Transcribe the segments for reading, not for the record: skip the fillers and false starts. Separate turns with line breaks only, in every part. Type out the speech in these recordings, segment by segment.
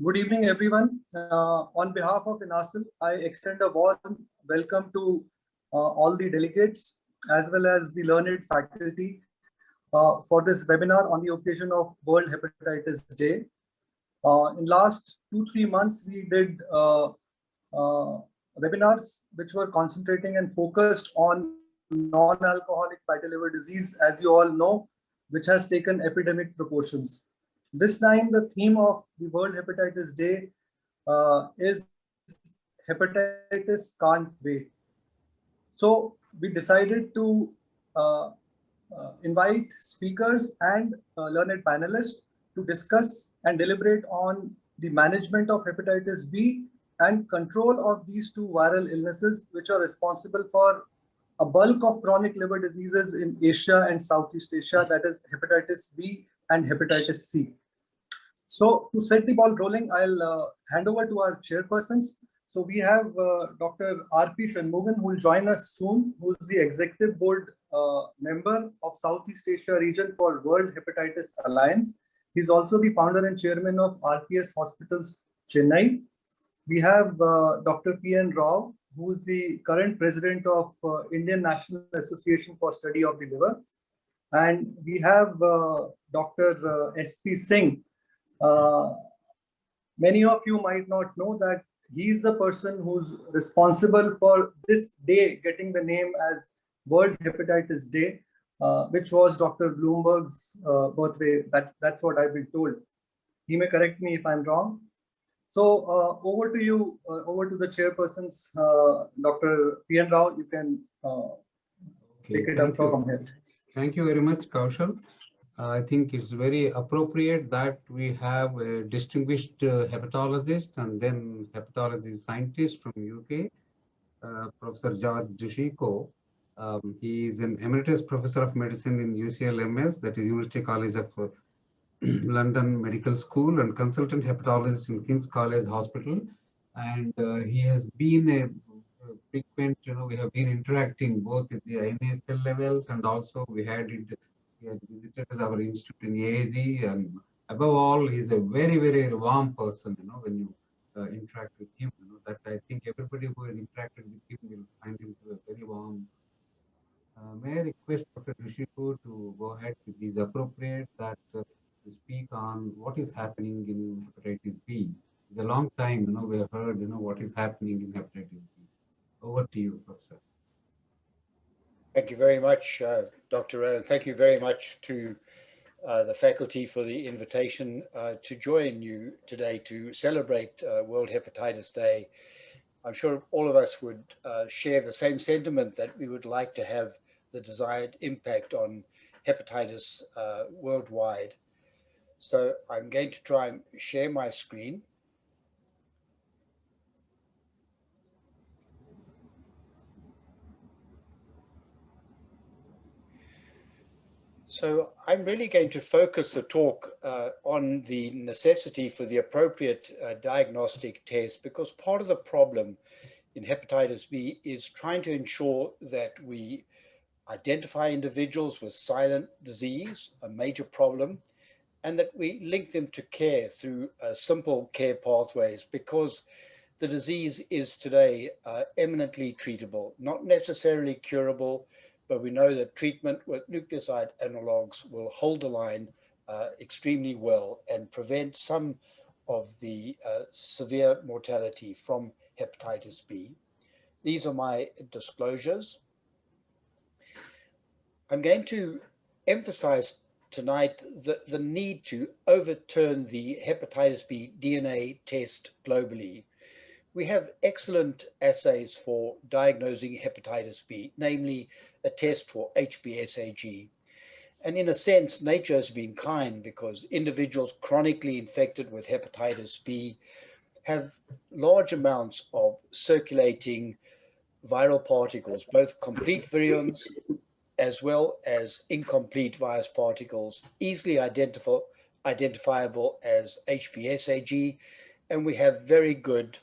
Good evening, everyone. On behalf of INASL, I extend a warm welcome to all the delegates as well as the learned faculty for this webinar on the occasion of World Hepatitis Day. In last 2-3 months, we did webinars which were concentrating and focused on non-alcoholic fatty liver disease, as you all know, which has taken epidemic proportions. This time, the theme of the World Hepatitis Day is hepatitis can't wait. So we decided to invite speakers and learned panelists to discuss and deliberate on the management of hepatitis B and control of these two viral illnesses, which are responsible for a bulk of chronic liver diseases in Asia and Southeast Asia, that is hepatitis B and hepatitis C. So to set the ball rolling, I'll hand over to our chairpersons. So we have Dr. R.P. Shanmugan, who will join us soon, who is the executive board member of Southeast Asia region for World Hepatitis Alliance. He's also the founder and chairman of RPS Hospitals, Chennai. We have Dr. P.N. Rao, who is the current president of Indian National Association for Study of the Liver. And we have Dr. S.P. Singh. Many of you might not know that he is the person who's responsible for this day getting the name as World Hepatitis Day, which was Dr. Bloomberg's birthday. That's what I've been told. He may correct me if I'm wrong. So over to you, over to the chairpersons, Dr. P.N. Rao. You can take it up from here.
Thank you very much, Kaushal. I think it's very appropriate that we have a distinguished hepatologist and then hepatology scientist from UK, Professor George Dushiko. He is an emeritus professor of medicine in UCLMS, that is University College of London Medical School, and consultant hepatologist in King's College Hospital. And he has been a frequent, we have been interacting both at the INASL levels, and also he had visited our institute in AAG, and above all, he's a very, very warm person, when you interact with him, that I think everybody who has interacted with him will find him to a very warm. May I request Dr. Dushiko to go ahead if it is appropriate that to speak on what is happening in hepatitis B. It's a long time, we have heard, what is happening in hepatitis B. Over to you, Professor.
Thank you very much, Dr. Rowe. Thank you very much to the faculty for the invitation to join you today to celebrate World Hepatitis Day. I'm sure all of us would share the same sentiment that we would like to have the desired impact on hepatitis worldwide. So I'm going to try and share my screen. So I'm really going to focus the talk on the necessity for the appropriate diagnostic test, because part of the problem in hepatitis B is trying to ensure that we identify individuals with silent disease, a major problem, and that we link them to care through simple care pathways, because the disease is today eminently treatable, not necessarily curable, but we know that treatment with nucleoside analogs will hold the line extremely well and prevent some of the severe mortality from hepatitis B. These are my disclosures. I'm going to emphasize tonight the need to overturn the hepatitis B DNA test globally. We have excellent assays for diagnosing hepatitis B, namely a test for HBsAg. And in a sense, nature has been kind, because individuals chronically infected with hepatitis B have large amounts of circulating viral particles, both complete virions as well as incomplete virus particles, easily identifiable as HBsAg. And we have very good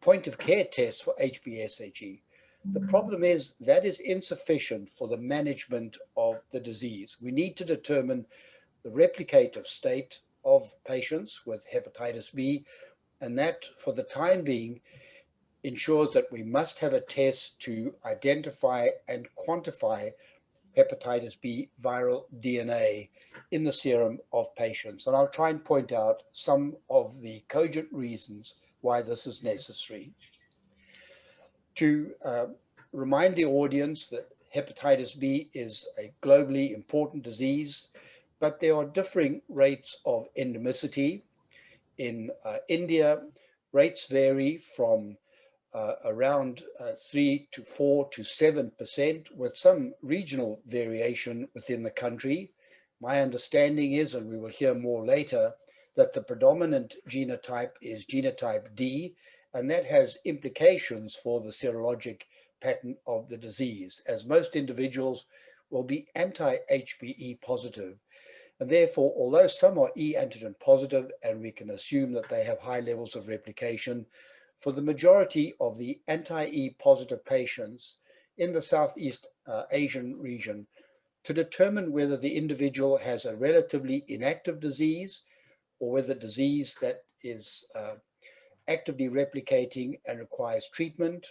point of care tests for HBsAg. The problem is that is insufficient for the management of the disease. We need to determine the replicative state of patients with hepatitis B, and that for the time being ensures that we must have a test to identify and quantify hepatitis B viral DNA in the serum of patients. And I'll try and point out some of the cogent reasons why this is necessary. To remind the audience that hepatitis B is a globally important disease, but there are differing rates of endemicity. In India, rates vary from around 3 to 4 to 7%, with some regional variation within the country. My understanding is, and we will hear more later, that the predominant genotype is genotype D, and that has implications for the serologic pattern of the disease, as most individuals will be anti-HBe positive. And therefore, although some are E antigen positive, and we can assume that they have high levels of replication, for the majority of the anti-E positive patients in the Southeast Asian region, to determine whether the individual has a relatively inactive disease or whether disease that is actively replicating and requires treatment,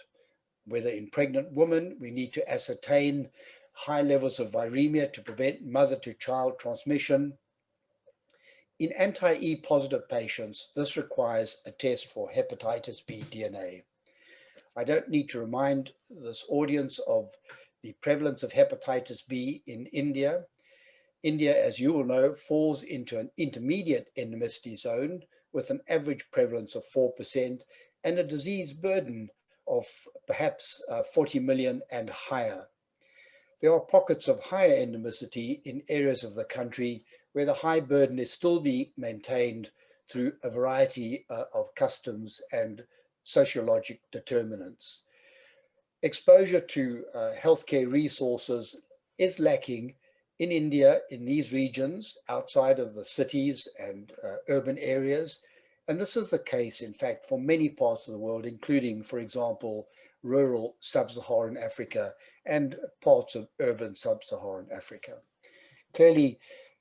whether in pregnant women, we need to ascertain high levels of viremia to prevent mother-to-child transmission. In anti-E positive patients, this requires a test for hepatitis B DNA. I don't need to remind this audience of the prevalence of hepatitis B in India. India, as you will know, falls into an intermediate endemicity zone with an average prevalence of 4% and a disease burden of perhaps 40 million and higher. There are pockets of higher endemicity in areas of the country where the high burden is still being maintained through a variety of customs and sociologic determinants. Exposure to healthcare resources is lacking in India, in these regions outside of the cities and urban areas. And this is the case, in fact, for many parts of the world, including, for example, rural sub-Saharan Africa and parts of urban sub-Saharan Africa. Clearly,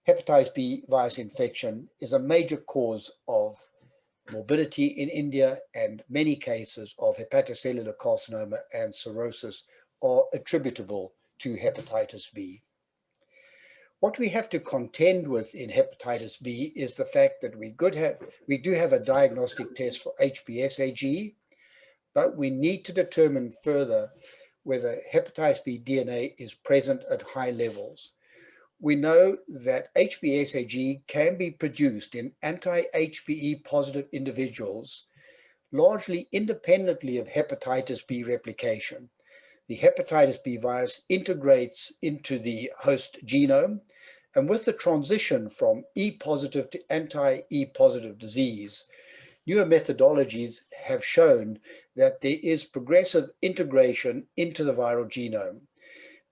hepatitis B virus infection is a major cause of morbidity in India, and many cases of hepatocellular carcinoma and cirrhosis are attributable to hepatitis B. What we have to contend with in hepatitis B is the fact that we do have a diagnostic test for HBsAg, but we need to determine further whether hepatitis B DNA is present at high levels. We know that HBsAg can be produced in anti-HBe positive individuals, largely independently of hepatitis B replication. The hepatitis B virus integrates into the host genome, and with the transition from E positive to anti-E positive disease, newer methodologies have shown that there is progressive integration into the viral genome.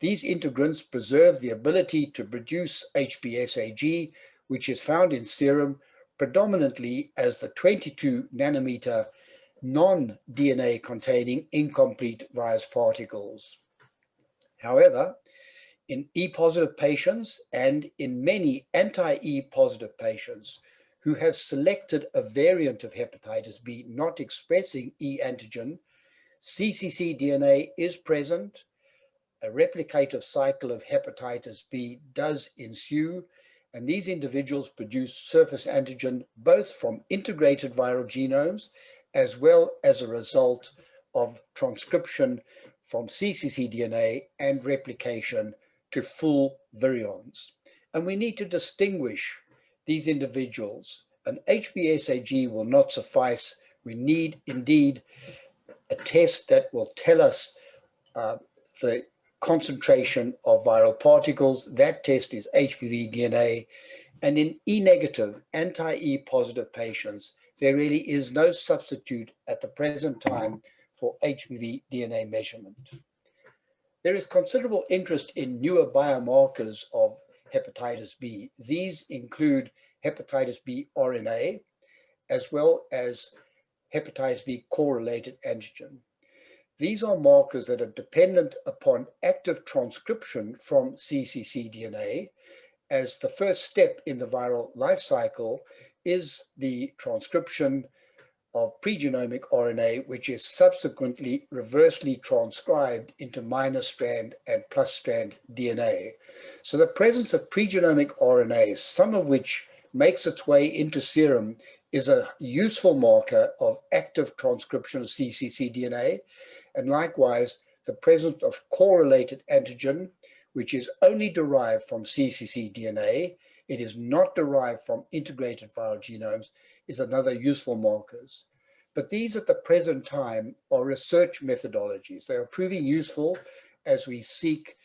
These integrants preserve the ability to produce HBsAg, which is found in serum predominantly as the 22 nanometer non-DNA containing incomplete virus particles. However, in E-positive patients and in many anti-E positive patients who have selected a variant of hepatitis B not expressing E antigen, cccDNA is present. A replicative cycle of hepatitis B does ensue, and these individuals produce surface antigen both from integrated viral genomes as well as a result of transcription from cccDNA and replication to full virions. And we need to distinguish these individuals. An HBsAg will not suffice. We need indeed a test that will tell us the concentration of viral particles. That test is HBV DNA. And in E-negative, anti-E positive patients, there really is no substitute at the present time for HBV DNA measurement. There is considerable interest in newer biomarkers of hepatitis B. These include hepatitis B RNA, as well as hepatitis B core-related antigen. These are markers that are dependent upon active transcription from cccDNA as the first step in the viral life cycle is the transcription of pregenomic RNA, which is subsequently reversely transcribed into minor strand and plus strand DNA. So the presence of pregenomic RNA, some of which makes its way into serum, is a useful marker of active transcription of cccDNA, and likewise the presence of correlated antigen, which is only derived from cccDNA, it is not derived from integrated viral genomes, is another useful markers. But these at the present time are research methodologies. They are proving useful as we seek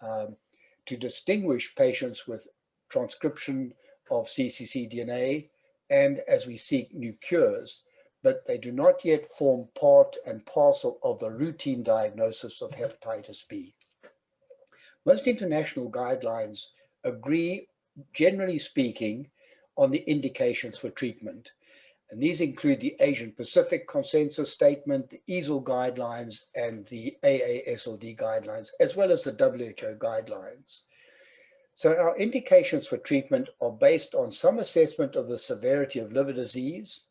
to distinguish patients with transcription of cccDNA and as we seek new cures, but they do not yet form part and parcel of the routine diagnosis of hepatitis B. Most international guidelines agree, generally speaking, on the indications for treatment. And these include the Asian Pacific Consensus Statement, the INASL guidelines, and the AASLD guidelines, as well as the WHO guidelines. So our indications for treatment are based on some assessment of the severity of liver disease,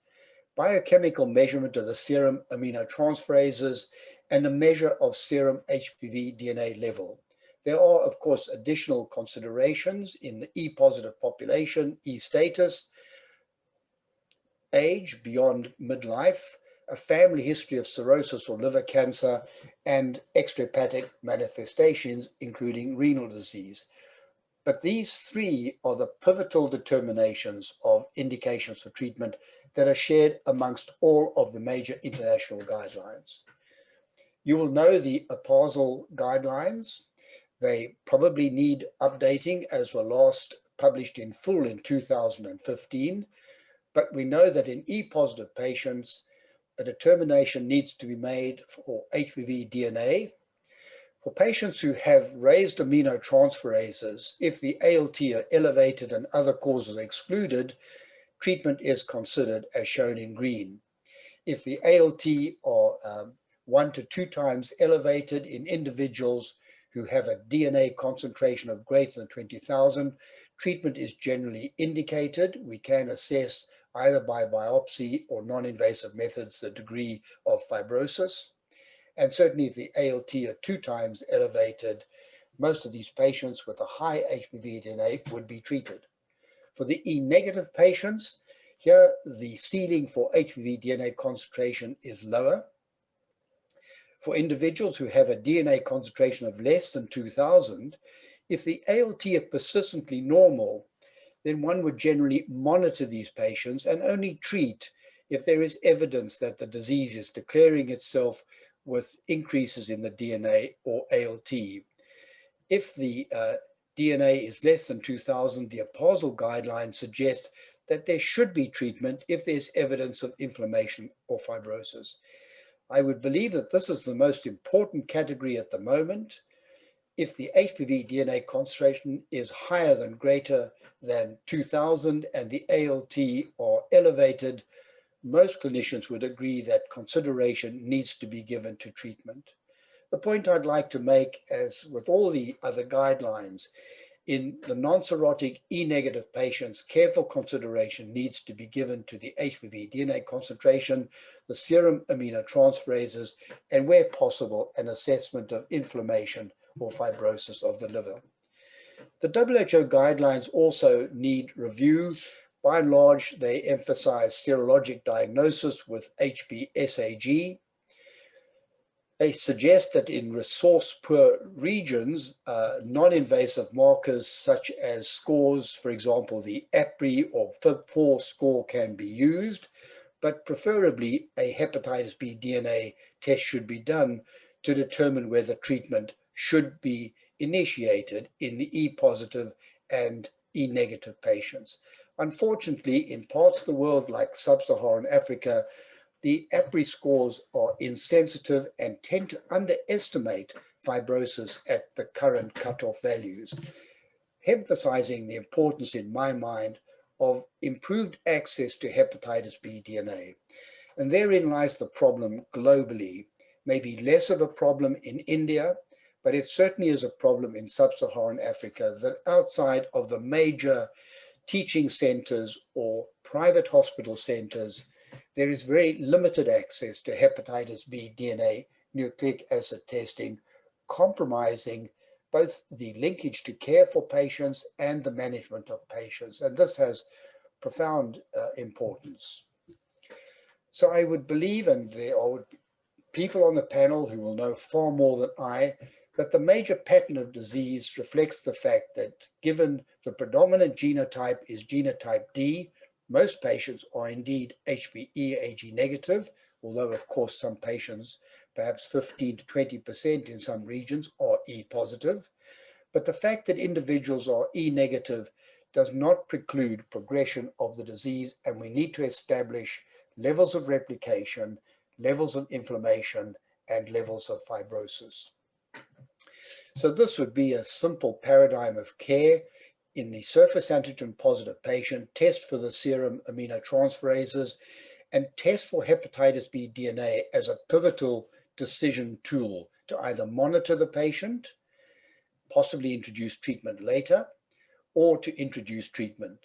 biochemical measurement of the serum aminotransferases, and a measure of serum HBV DNA level. There are, of course, additional considerations in the E-positive population, E status, age beyond midlife, a family history of cirrhosis or liver cancer, and extrahepatic manifestations, including renal disease. But these three are the pivotal determinations of indications for treatment that are shared amongst all of the major international guidelines. You will know the APASL guidelines. They probably need updating, as were last published in full in 2015. But we know that in E-positive patients, a determination needs to be made for HBV DNA. For patients who have raised aminotransferases, if the ALT are elevated and other causes are excluded, treatment is considered as shown in green. If the ALT are 1 to 2 times elevated in individuals who have a DNA concentration of greater than 20,000, treatment is generally indicated. We can assess either by biopsy or non-invasive methods the degree of fibrosis. And certainly if the ALT are 2 times elevated, most of these patients with a high HBV DNA would be treated. For the E-negative patients, here the ceiling for HBV DNA concentration is lower. For individuals who have a DNA concentration of less than 2,000, if the ALT are persistently normal, then one would generally monitor these patients and only treat if there is evidence that the disease is declaring itself with increases in the DNA or ALT. If the DNA is less than 2,000, the APASL guidelines suggest that there should be treatment if there's evidence of inflammation or fibrosis. I would believe that this is the most important category at the moment. If the HBV DNA concentration is higher than greater than 2,000 and the ALT are elevated, most clinicians would agree that consideration needs to be given to treatment. The point I'd like to make, as with all the other guidelines, in the non-cirrhotic E-negative patients, careful consideration needs to be given to the HBV DNA concentration, the serum aminotransferases, and where possible, an assessment of inflammation or fibrosis of the liver. The WHO guidelines also need review. By and large, they emphasize serologic diagnosis with HBsAg. They suggest that in resource-poor regions, non-invasive markers such as scores, for example, the APRI or FIB4 score can be used, but preferably a hepatitis B DNA test should be done to determine whether treatment should be initiated in the E-positive and E-negative patients. Unfortunately, in parts of the world like sub-Saharan Africa, the APRI scores are insensitive and tend to underestimate fibrosis at the current cutoff values, emphasizing the importance, in my mind, of improved access to hepatitis B DNA. And therein lies the problem globally. Maybe less of a problem in India, but it certainly is a problem in sub-Saharan Africa, that outside of the major teaching centers or private hospital centers, there is very limited access to hepatitis B DNA nucleic acid testing, compromising both the linkage to care for patients and the management of patients. And this has profound importance. So I would believe, and there are people on the panel who will know far more than I, that the major pattern of disease reflects the fact that given the predominant genotype is genotype D, most patients are indeed HBe-Ag negative, although of course some patients, perhaps 15 to 20% in some regions, are E positive. But the fact that individuals are E negative does not preclude progression of the disease, and we need to establish levels of replication, levels of inflammation, and levels of fibrosis. So this would be a simple paradigm of care. In the surface antigen positive patient, test for the serum aminotransferases and test for hepatitis B DNA as a pivotal decision tool to either monitor the patient, possibly introduce treatment later, or to introduce treatment.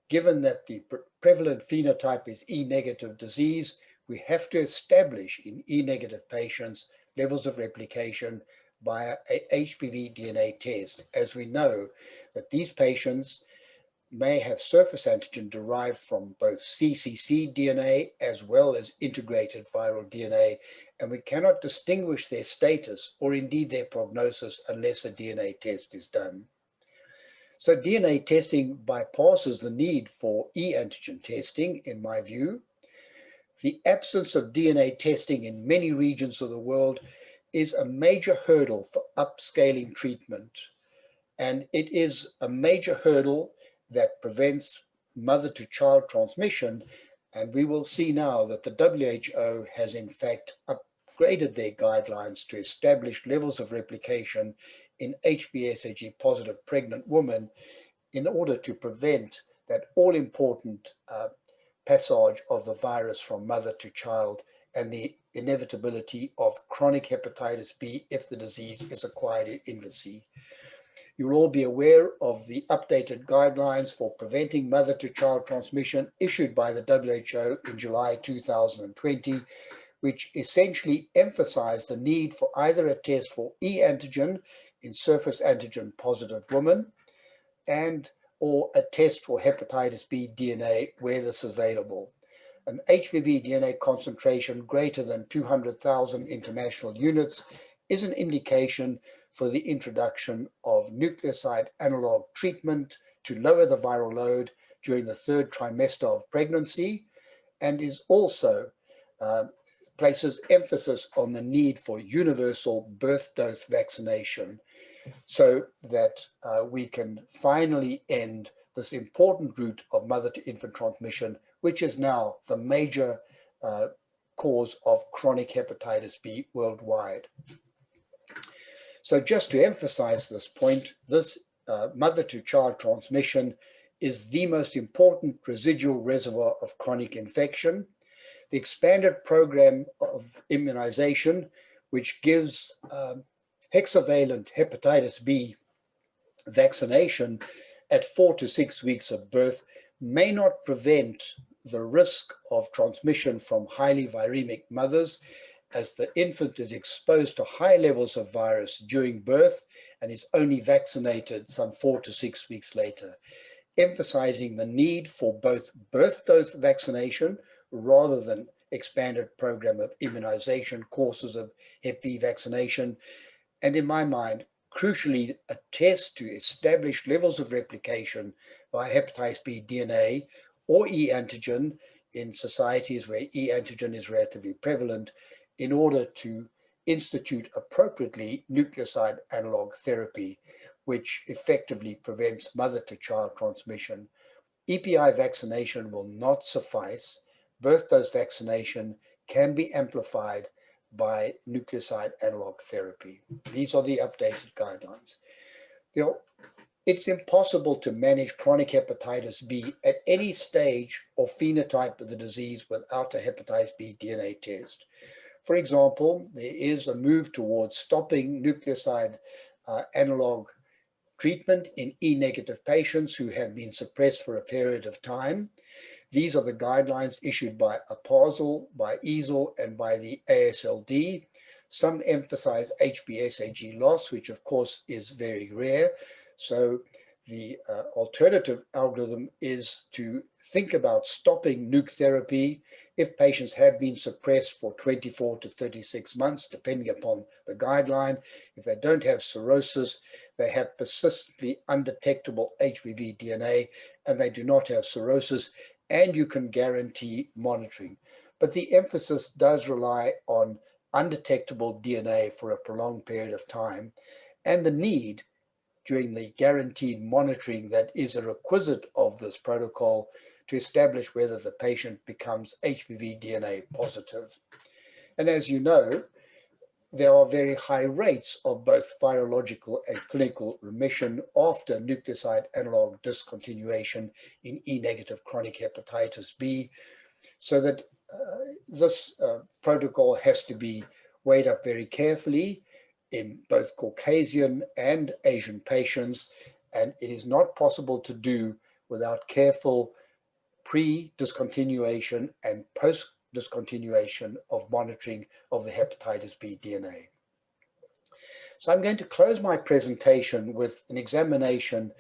Given that the prevalent phenotype is E negative disease, we have to establish in E negative patients levels of replication by a HBV DNA test, as we know that these patients may have surface antigen derived from both CCC DNA as well as integrated viral DNA, and we cannot distinguish their status or indeed their prognosis unless a DNA test is done. So DNA testing bypasses the need for E antigen testing, in my view. The absence of DNA testing in many regions of the world is a major hurdle for upscaling treatment. And it is a major hurdle that prevents mother-to-child transmission. And we will see now that the WHO has in fact upgraded their guidelines to establish levels of replication in HBsAg positive pregnant women in order to prevent that all-important passage of the virus from mother to child and the inevitability of chronic hepatitis B if the disease is acquired in infancy. You'll all be aware of the updated guidelines for preventing mother-to-child transmission issued by the WHO in July 2020, which essentially emphasized the need for either a test for E antigen in surface antigen positive women and or a test for hepatitis B DNA where this is available. An HBV DNA concentration greater than 200,000 international units is an indication for the introduction of nucleoside analog treatment to lower the viral load during the third trimester of pregnancy, and is also places emphasis on the need for universal birth dose vaccination so that we can finally end this important route of mother to infant transmission, which is now the major cause of chronic hepatitis B worldwide. So just to emphasize this point, this mother-to-child transmission is the most important residual reservoir of chronic infection. The expanded program of immunization, which gives hexavalent hepatitis B vaccination at 4 to 6 weeks of birth, may not prevent the risk of transmission from highly viremic mothers, as the infant is exposed to high levels of virus during birth and is only vaccinated some 4 to 6 weeks later, emphasizing the need for both birth dose vaccination rather than expanded program of immunization courses of Hep B vaccination. And in my mind, crucially, a test to establish levels of replication by hepatitis B DNA or E antigen in societies where E antigen is relatively prevalent, in order to institute appropriately nucleoside analog therapy, which effectively prevents mother-to-child transmission. EPI vaccination will not suffice. Birth dose vaccination can be amplified by nucleoside analog therapy. These are the updated guidelines. It's impossible to manage chronic hepatitis B at any stage or phenotype of the disease without a hepatitis B DNA test. For example, there is a move towards stopping nucleoside analog treatment in E-negative patients who have been suppressed for a period of time. These are the guidelines issued by APASL, by INASL, and by the ASLD. Some emphasize HBsAg loss, which of course is very rare. So the alternative algorithm is to think about stopping nuke therapy if patients have been suppressed for 24 to 36 months, depending upon the guideline. If they don't have cirrhosis, they have persistently undetectable HBV DNA, and they do not have cirrhosis, and you can guarantee monitoring. But the emphasis does rely on undetectable DNA for a prolonged period of time, and the need during the guaranteed monitoring that is a requisite of this protocol to establish whether the patient becomes HBV DNA positive. And as you know, there are very high rates of both virological and clinical remission after nucleoside analog discontinuation in E-negative chronic hepatitis B, so that this protocol has to be weighed up very carefully in both Caucasian and Asian patients, and it is not possible to do without careful pre-discontinuation and post-discontinuation of monitoring of the hepatitis B DNA. So I'm going to close my presentation with an examination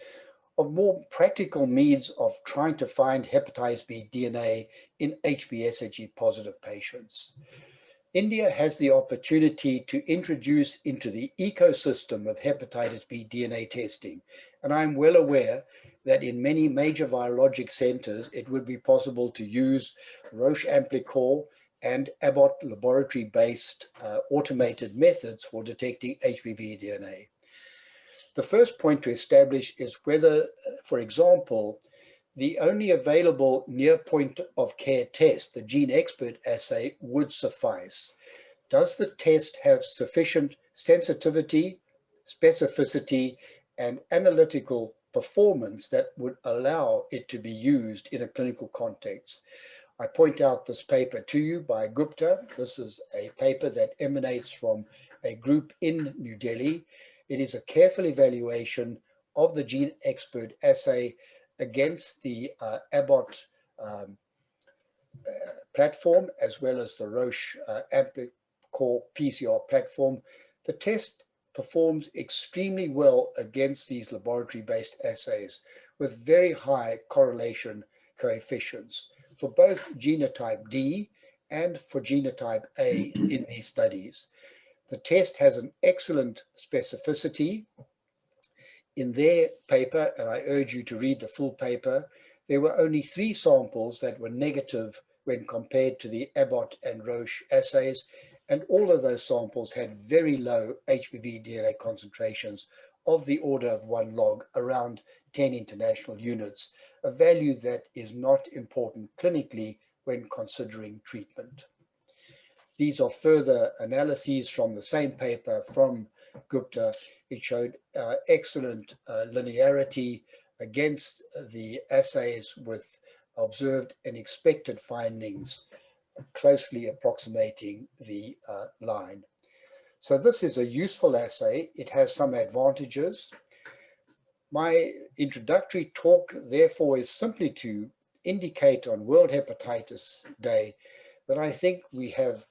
of more practical means of trying to find hepatitis B DNA in HBsAg positive patients. India has the opportunity to introduce into the ecosystem of hepatitis B DNA testing, and I'm well aware that in many major virologic centers, it would be possible to use Roche Amplicor and Abbott laboratory-based automated methods for detecting HBV DNA. The first point to establish is whether, for example, the only available near point of care test, the gene expert assay, would suffice. Does the test have sufficient sensitivity, specificity, and analytical performance that would allow it to be used in a clinical context? I point out this paper to you by Gupta. This is a paper that emanates from a group in New Delhi. It is a careful evaluation of the gene expert assay against the Abbott platform, as well as the Roche Amplicor PCR platform. The test performs extremely well against these laboratory-based assays with very high correlation coefficients for both genotype D and for genotype A in these studies. The test has an excellent specificity. In their paper, and I urge you to read the full paper, there were only 3 samples that were negative when compared to the Abbott and Roche assays, and all of those samples had very low HBV DNA concentrations of the order of 1 log, around 10 international units, a value that is not important clinically when considering treatment. These are further analyses from the same paper from Gupta. It showed excellent linearity against the assays with observed and expected findings, closely approximating the line. So this is a useful assay. It has some advantages. My introductory talk, therefore, is simply to indicate on World Hepatitis Day that I think we have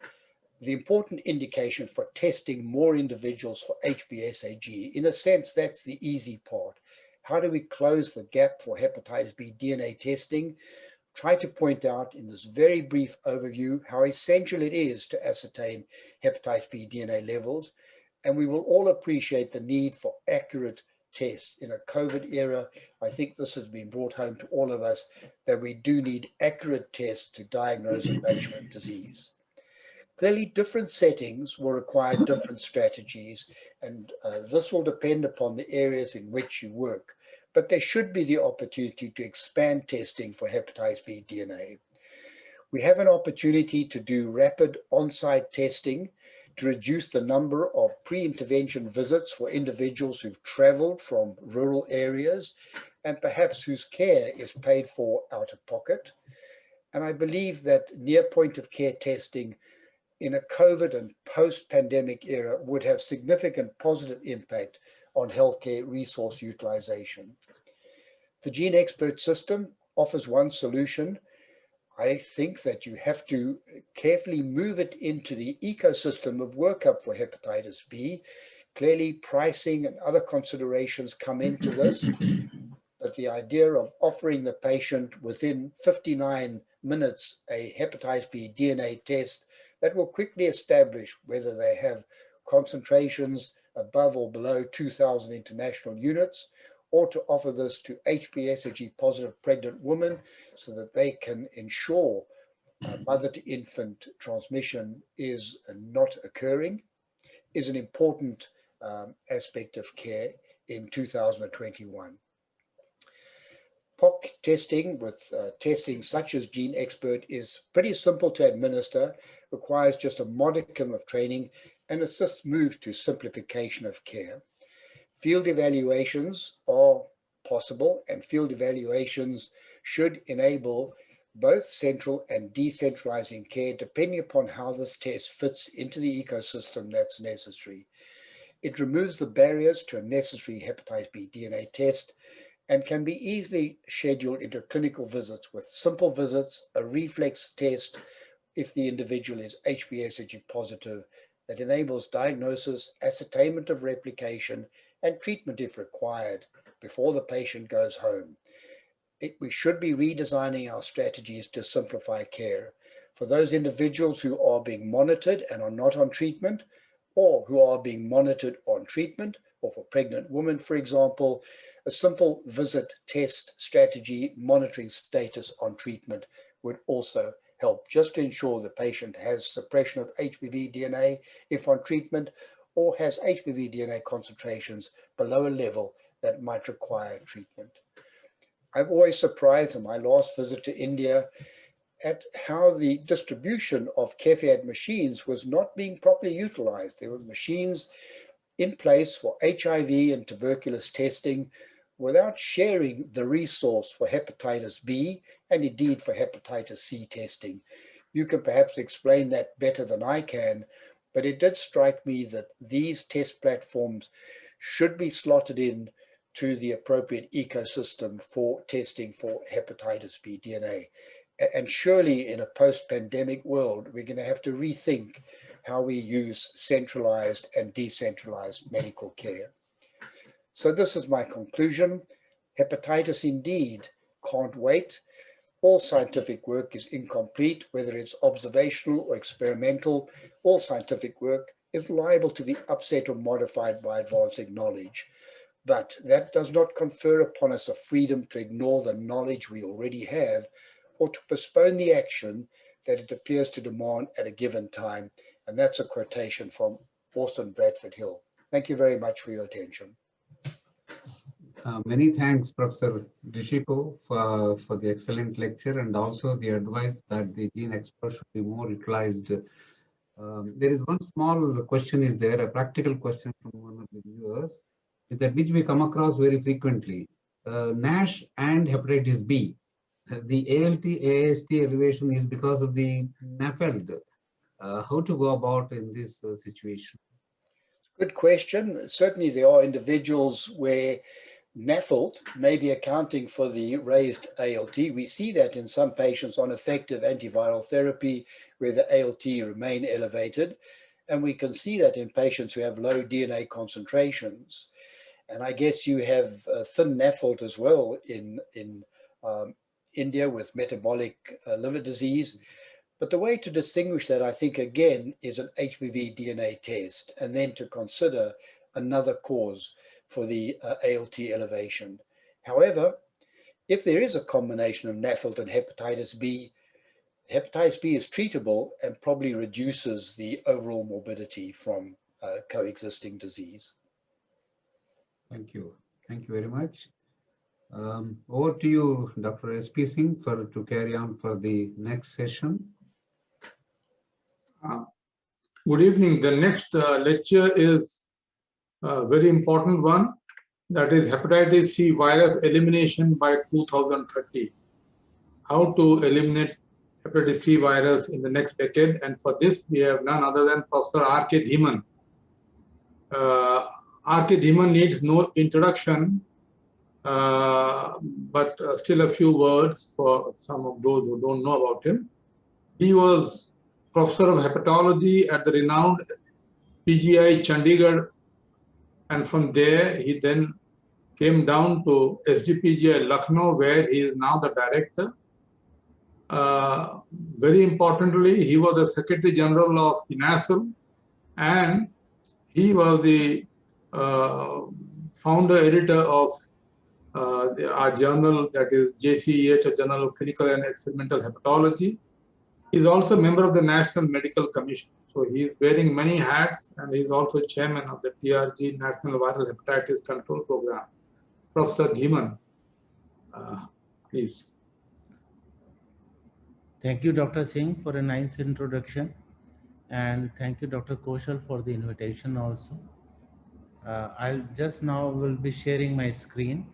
the important indication for testing more individuals for HBsAg. In a sense, that's the easy part. How do we close the gap for hepatitis B DNA testing? Try to point out in this very brief overview how essential it is to ascertain hepatitis B DNA levels, and we will all appreciate the need for accurate tests. In a COVID era, I think this has been brought home to all of us, that we do need accurate tests to diagnose and management disease. Clearly, different settings will require different strategies, and this will depend upon the areas in which you work. But there should be the opportunity to expand testing for hepatitis B DNA. We have an opportunity to do rapid on-site testing to reduce the number of pre-intervention visits for individuals who've traveled from rural areas and perhaps whose care is paid for out of pocket. And I believe that near point of care testing in a COVID and post-pandemic era would have significant positive impact on healthcare resource utilization. The GeneXpert system offers one solution. I think that you have to carefully move it into the ecosystem of workup for hepatitis B. Clearly, pricing and other considerations come into this, but the idea of offering the patient within 59 minutes a hepatitis B DNA test that will quickly establish whether they have concentrations above or below 2,000 international units, or to offer this to HBsAg positive pregnant women so that they can ensure mother to infant transmission is not occurring, is an important aspect of care in 2021. POC testing with testing such as GeneXpert is pretty simple to administer, requires just a modicum of training, and assists move to simplification of care. Field evaluations are possible, and field evaluations should enable both central and decentralizing care depending upon how this test fits into the ecosystem that's necessary. It removes the barriers to a necessary hepatitis B DNA test and can be easily scheduled into clinical visits with simple visits, a reflex test if the individual is HBsAg positive, that enables diagnosis, ascertainment of replication, and treatment if required before the patient goes home. We should be redesigning our strategies to simplify care. For those individuals who are being monitored and are not on treatment, or who are being monitored on treatment, or for pregnant women, for example, a simple visit test strategy monitoring status on treatment would also help, just to ensure the patient has suppression of HBV DNA if on treatment, or has HBV DNA concentrations below a level that might require treatment. I'm always surprised in my last visit to India at how the distribution of CareFiat machines was not being properly utilized. There were machines in place for HIV and tuberculosis testing without sharing the resource for hepatitis B and indeed for hepatitis C testing. You can perhaps explain that better than I can, but it did strike me that these test platforms should be slotted in to the appropriate ecosystem for testing for hepatitis B DNA. And surely in a post-pandemic world, we're going to have to rethink how we use centralized and decentralized medical care. So this is my conclusion. Hepatitis indeed can't wait. All scientific work is incomplete, whether it's observational or experimental. All scientific work is liable to be upset or modified by advancing knowledge. But that does not confer upon us a freedom to ignore the knowledge we already have, or to postpone the action that it appears to demand at a given time. And that's a quotation from Austin Bradford Hill. Thank you very much for your attention.
Many thanks, Professor Rishiko, for the excellent lecture and also the advice that the GeneXpert should be more utilized. There is one small question is there, a practical question from one of the viewers, is that which we come across very frequently. NASH and hepatitis B. The ALT, AST elevation is because of the NAFLD. How to go about in this situation?
Good question. Certainly there are individuals where NAFLD may be accounting for the raised ALT. We see that in some patients on effective antiviral therapy where the ALT remain elevated. And we can see that in patients who have low DNA concentrations. And I guess you have thin NAFLD as well in India with metabolic liver disease. But the way to distinguish that, I think, again, is an HBV DNA test, and then to consider another cause for the ALT elevation. However, if there is a combination of NAFLD and hepatitis B is treatable and probably reduces the overall morbidity from coexisting disease.
Thank you. Thank you very much. Over to you, Dr. S.P. Singh, to carry on for the next session.
Good evening. The next lecture is a very important one, that is hepatitis C virus elimination by 2030. How to eliminate hepatitis C virus in the next decade. And for this, we have none other than Professor R.K. Dhiman, R.K. Dhiman needs no introduction, but still a few words for some of those who don't know about him. He was professor of hepatology at the renowned PGI Chandigarh, and from there he then came down to SGPGI Lucknow, where he is now the director. Very importantly, he was the Secretary General of INASL, and he was the founder editor of our journal, that is JCEH, a Journal of Clinical and Experimental Hepatology. He's also a member of the National Medical Commission. So he's wearing many hats, and he's also chairman of the TRG, National Viral Hepatitis Control Program. Professor Dhiman, please.
Thank you, Dr. Singh, for a nice introduction. And thank you, Dr. Koshal, for the invitation also. I'll just now will be sharing my screen.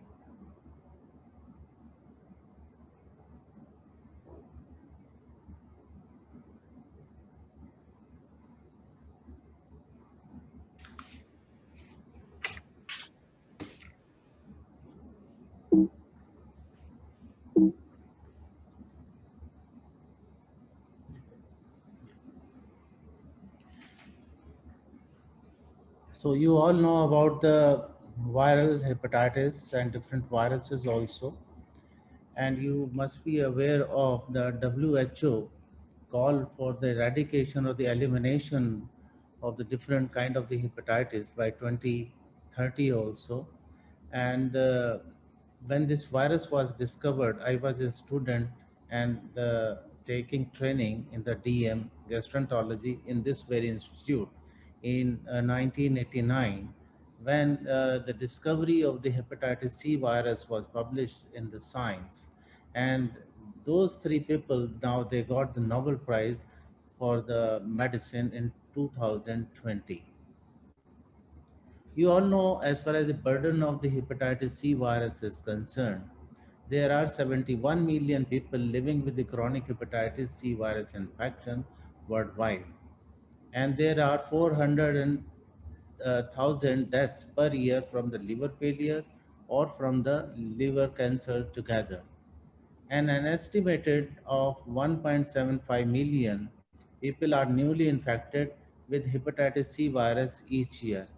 So you all know about the viral hepatitis and different viruses also. And you must be aware of the WHO call for the eradication or the elimination of the different kind of the hepatitis by 2030 also. And when this virus was discovered, I was a student and taking training in the DM gastroenterology in this very institute in 1989, when the discovery of the hepatitis C virus was published in the Science. And those three people, now they got the Nobel Prize for the medicine in 2020. You all know, as far as the burden of the hepatitis C virus is concerned, there are 71 million people living with the chronic hepatitis C virus infection worldwide. And there are 400,000 deaths per year from the liver failure or from the liver cancer together. And an estimated of 1.75 million people are newly infected with hepatitis C virus each year.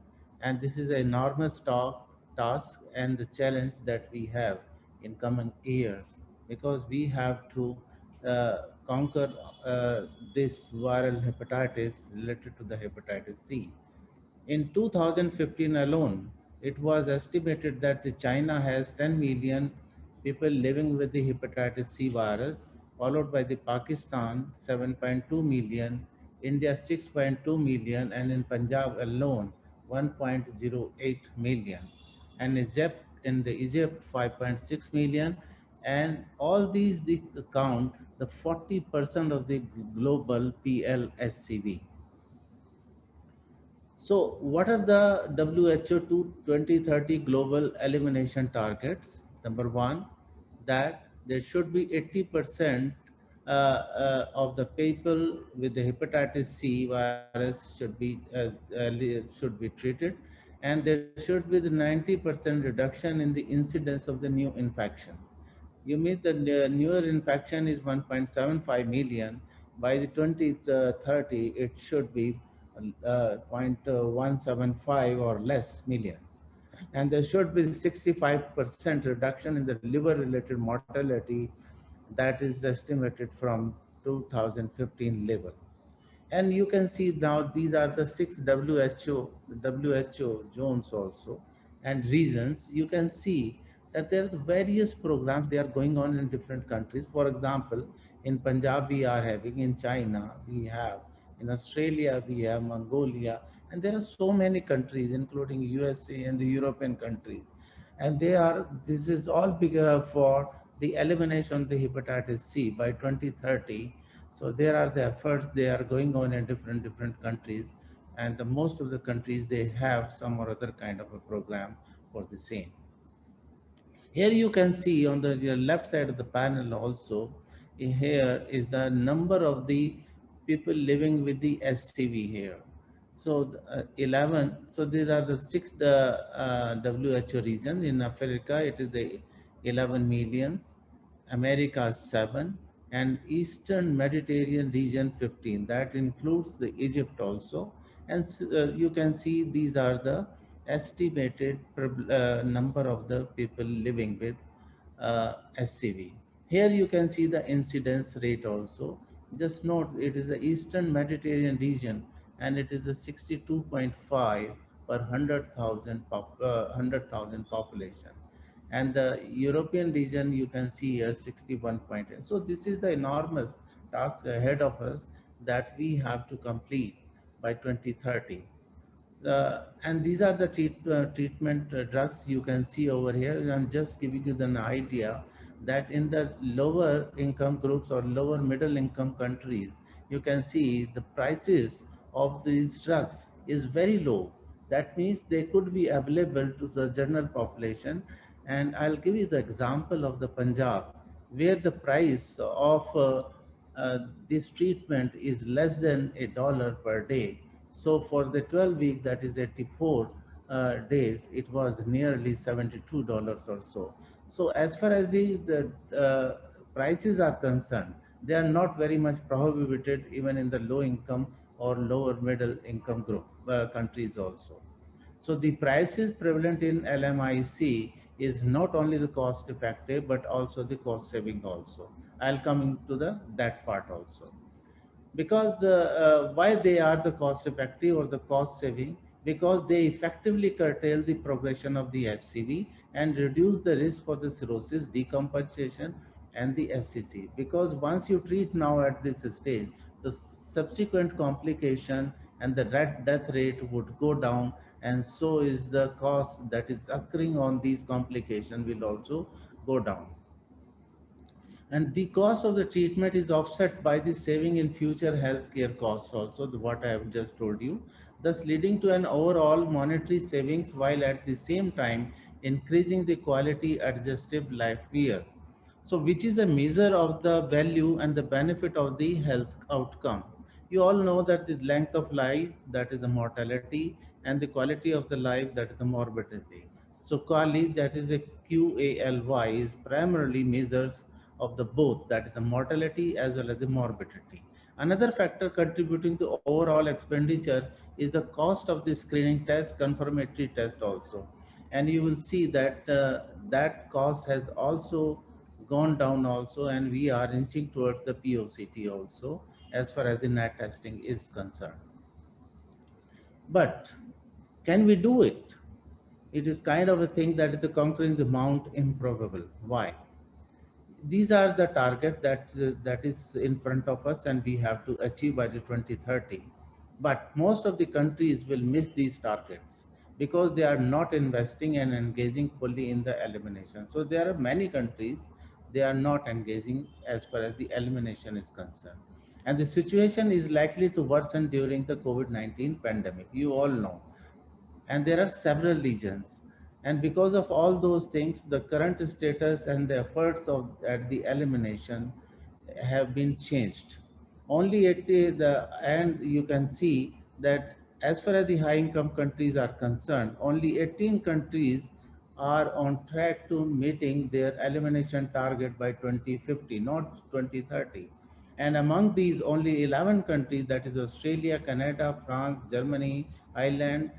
And this is an enormous task and the challenge that we have in coming years, because we have to uh, conquer this viral hepatitis related to the hepatitis C. In 2015 alone, it was estimated that China has 10 million people living with the hepatitis C virus, followed by the Pakistan 7.2 million, India 6.2 million, and in Punjab alone 1.08 million, and Egypt 5.6 million, and all these count the 40% of the global PLSCV. So, what are the WHO 2030 global elimination targets? Number one, that there should be 80% of the people with the hepatitis C virus should be treated, and there should be the 90% reduction in the incidence of the new infections. You mean the newer infection is 1.75 million. By the 2030, it should be 0.175 or less million. And there should be 65% reduction in the liver-related mortality that is estimated from 2015 level. And you can see now these are the 6 WHO zones also and regions. You can see that there are various programs they are going on in different countries. For example, in Punjab we are having, in China we have, in Australia we have, Mongolia, and there are so many countries including USA and the European countries. And this is all bigger for the elimination of the hepatitis C by 2030. So there are the efforts they are going on in different countries, and the most of the countries they have some or other kind of a program for the same. Here you can see on the your left side of the panel also, here is the number of the people living with the SCV here. So 11, so these are the six WHO regions. In Africa, it is the 11 millions, America 7, and Eastern Mediterranean region 15. That includes the Egypt also. And you can see these are the estimated number of the people living with SCV. Here you can see the incidence rate also. Just note it is the Eastern Mediterranean region and it is the 62.5 per 100,000 population. And the European region you can see here 61.8. So this is the enormous task ahead of us that we have to complete by 2030. And these are the treatment drugs you can see over here. I'm just giving you an idea that in the lower income groups or lower middle income countries, you can see the prices of these drugs is very low. That means they could be available to the general population. And I'll give you the example of the Punjab, where the price of this treatment is less than $1 per day. So for the 12 week, that is 84 days, it was nearly $72 or so. So as far as the prices are concerned, they are not very much prohibited even in the low income or lower middle income group countries also. So the prices prevalent in LMIC is not only the cost effective but also the cost saving also. I'll come into the that part also. Because why they are the cost effective or the cost saving? Because they effectively curtail the progression of the SCV and reduce the risk for the cirrhosis, decompensation, and the SCC. Because once you treat now at this stage, the subsequent complication and the death rate would go down, and so is the cost that is occurring on these complications will also go down. And the cost of the treatment is offset by the saving in future healthcare costs also, what I have just told you, thus leading to an overall monetary savings while at the same time increasing the quality adjusted life year. So which is a measure of the value and the benefit of the health outcome. You all know that the length of life, that is the mortality, and the quality of the life, that is the morbidity. So QALY, that is the QALY, is primarily measures of the both, that is the mortality as well as the morbidity. Another factor contributing to overall expenditure is the cost of the screening test, confirmatory test also. And you will see that that cost has also gone down also, and we are inching towards the POCT also as far as the NAT testing is concerned. But can we do it? It is kind of a thing that is the conquering the mount improbable. Why? These are the target that is in front of us and we have to achieve by the 2030. But most of the countries will miss these targets because they are not investing and engaging fully in the elimination. So there are many countries, they are not engaging as far as the elimination is concerned. And the situation is likely to worsen during the COVID-19 pandemic. You all know, and there are several regions, and because of all those things, the current status and the efforts of at the elimination have been changed. Only at the and you can see that as far as the high income countries are concerned, only 18 countries are on track to meeting their elimination target by 2050, not 2030. And among these, only 11 countries, that is Australia, Canada, France, Germany, Ireland,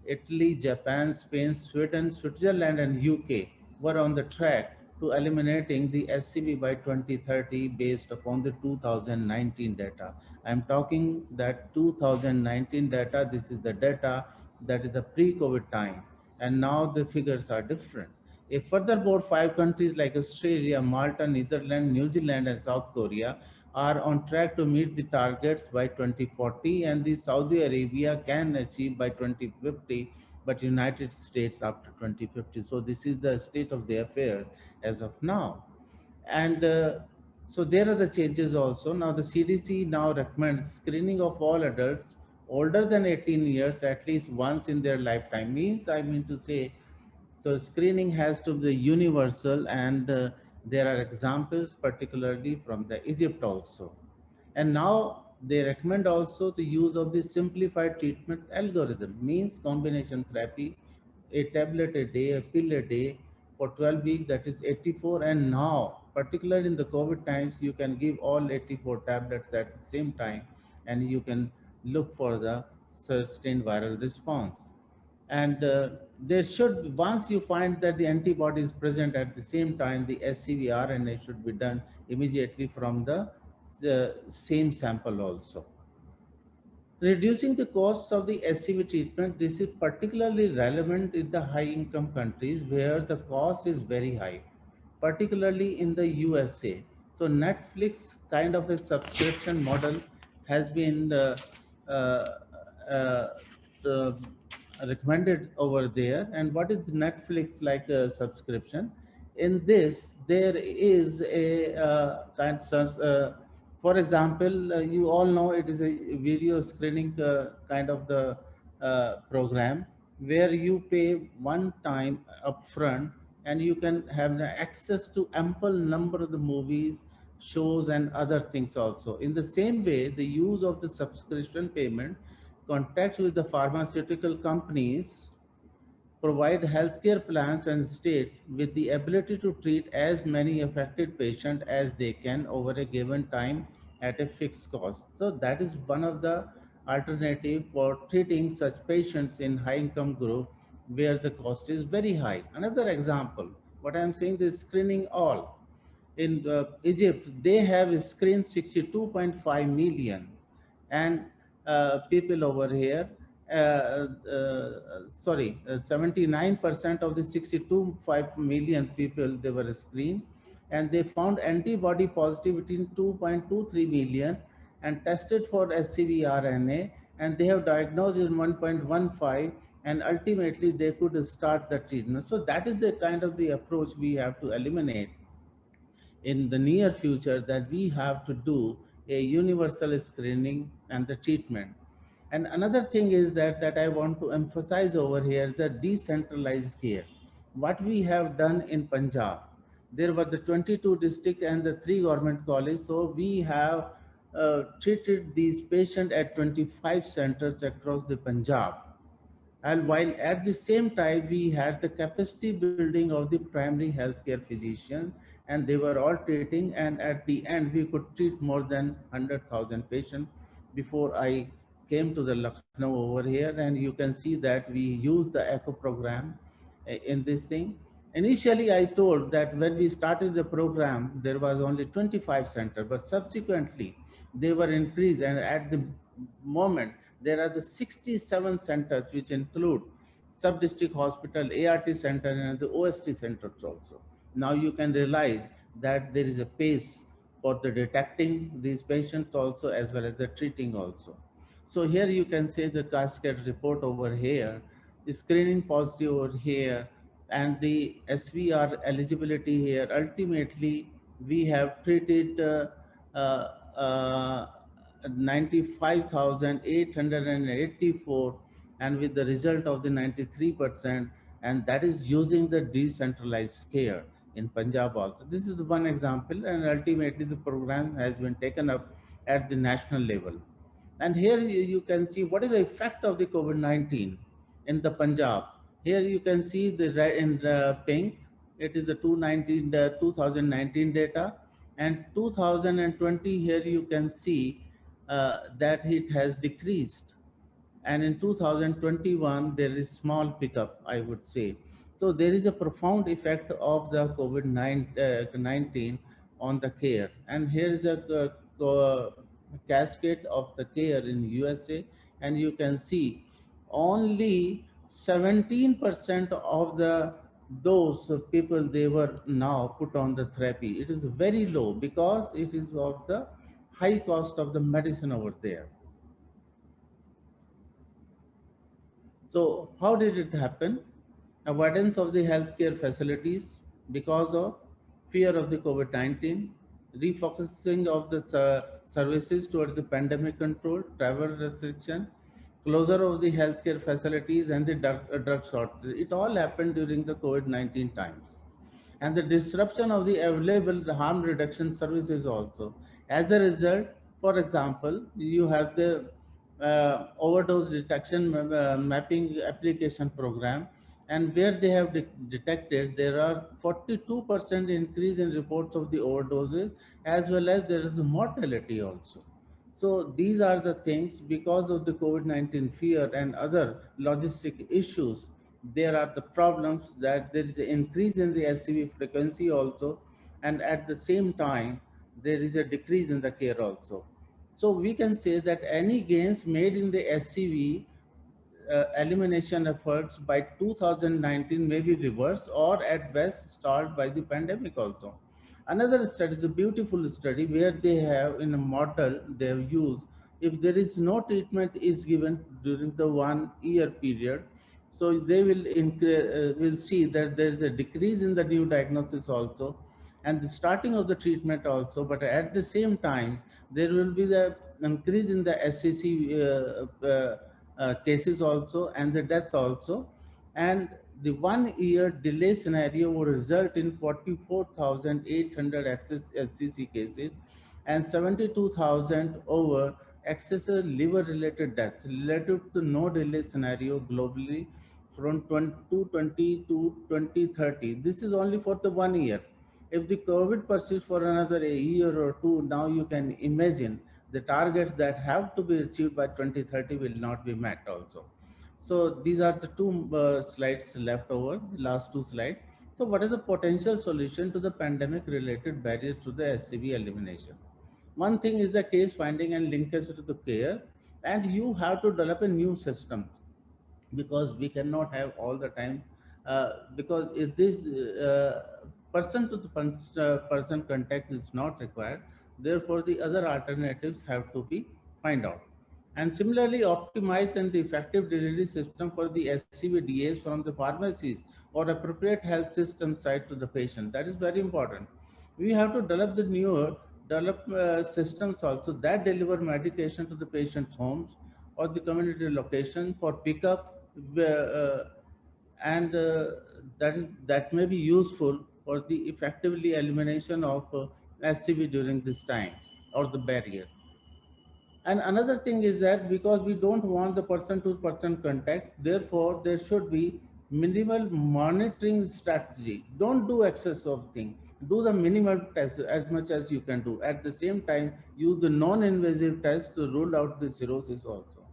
Italy, Japan, Spain, Sweden, Switzerland, and UK were on the track to eliminating the SCV by 2030 based upon the 2019 data. I'm talking that 2019 data, this is the data that is the pre-COVID time, and now the figures are different. A furthermore, 5 countries like Australia, Malta, Netherlands, New Zealand, and South Korea are on track to meet the targets by 2040, and the Saudi Arabia can achieve by 2050, but United States after 2050. So this is the state of the affair as of now. And so there are the changes also. Now the CDC now recommends screening of all adults older than 18 years at least once in their lifetime. Means, I mean to say, so screening has to be universal, and there are examples particularly from the Egypt also. And now They recommend also the use of the simplified treatment algorithm, means combination therapy, a tablet a day, a pill a day for 12 weeks, that is 84. And now, particularly in the COVID times, you can give all 84 tablets at the same time, and you can look for the sustained viral response. And there should, once you find that the antibody is present at the same time, the SCV RNA should be done immediately from the same sample also. Reducing the costs of the SCV treatment, this is particularly relevant in the high income countries where the cost is very high, particularly in the USA. So Netflix kind of a subscription model has been uh, uh, uh, recommended over there. And what is the Netflix like a subscription? In this, there is a for example, you all know it is a video screening kind of the program where you pay one time upfront, and you can have the access to ample number of the movies, shows, and other things also. In the same way, the use of the subscription payment contacts with the pharmaceutical companies provide healthcare plans and state with the ability to treat as many affected patients as they can over a given time at a fixed cost. So that is one of the alternative for treating such patients in high income group where the cost is very high. Another example, what I am saying is screening all. In Egypt, they have screened 62.5 million, and people over here, 79% of the 62.5 million people they were screened, and they found antibody positivity in 2.23 million and tested for SCV RNA, and they have diagnosed in 1.15, and ultimately they could start the treatment. So that is the kind of the approach we have to eliminate in the near future, that we have to do a universal screening and the treatment. And another thing is that I want to emphasize over here, the decentralized care. What we have done in Punjab, there were the 22 district and the 3 government colleges. So we have treated these patients at 25 centers across the Punjab, and while at the same time we had the capacity building of the primary healthcare physician, and they were all treating, and at the end we could treat more than 100,000 patients before I came to the Lucknow over here. And you can see that we use the echo program in this thing. Initially I told that when we started the program there was only 25 centers, but subsequently they were increased, and at the moment there are the 67 centers which include sub-district hospital, ART center, and the OST centers also. Now you can realize that there is a pace for the detecting these patients also, as well as the treating also. So here you can say the cascade report over here, the screening positive over here, and the SVR eligibility here. Ultimately, we have treated uh, uh, 95,884, and with the result of the 93%, and that is using the decentralized care in Punjab also. This is one example, and ultimately the program has been taken up at the national level. And here you can see what is the effect of the COVID-19 in the Punjab. Here you can see the red in pink, it is the 2019 data, and 2020 here you can see that it has decreased, and in 2021 there is small pickup, I would say. So there is a profound effect of the COVID-19 on the care. And here is a cascade of the care in USA, and you can see only 17% of the those people they were now put on the therapy. It is very low because it is of the high cost of the medicine over there. So how did it happen? Avoidance of the healthcare facilities because of fear of the COVID-19, refocusing of the services towards the pandemic control, travel restriction, closure of the healthcare facilities, and the drug shortage. It all happened during the COVID-19 times. And the disruption of the available harm reduction services also. As a result, For example, you have the overdose detection mapping application program, and where they have detected there are 42% increase in reports of the overdoses, as well as there is a mortality also. So these are the things, because of the COVID-19 fear and other logistic issues, there are the problems that there is an increase in the SCV frequency also, and at the same time, there is a decrease in the care also. So we can say that any gains made in the SCV elimination efforts by 2019 may be reversed or at best stalled by the pandemic also. Another study, the beautiful study, where they have in a model they have used, if there is no treatment is given during the 1 year period, so they will see that there is a decrease in the new diagnosis also, and the starting of the treatment also, but at the same time there will be the increase in the SCC cases also, and the death also. And the 1 year delay scenario will result in 44,800 SCC cases and 72,000 over excessive liver related deaths related to no delay scenario globally from 2020 to 2030. This is only for the 1 year. If the COVID persists for another a year or two, now you can imagine the targets that have to be achieved by 2030 will not be met also. So these are the two slides left over, the last two slides. So what is the potential solution to the pandemic related barriers to the SCV elimination? One thing is the case finding and linkage to the care, and you have to develop a new system, because we cannot have all the time, because if this person to the person contact is not required, therefore the other alternatives have to be find out. And similarly, optimize and the effective delivery system for the SCVDAs from the pharmacies or appropriate health system side to the patient. That is very important. We have to develop the newer develop systems also that deliver medication to the patient's homes or the community location for pickup, and that may be useful for the effectively elimination of SCV during this time or the barrier. And another thing is that because we don't want the person to person contact, therefore there should be minimal monitoring strategy. Don't do excess of things. Do the minimal test as much as you can do. At the same time, use the non-invasive test to rule out the cirrhosis also.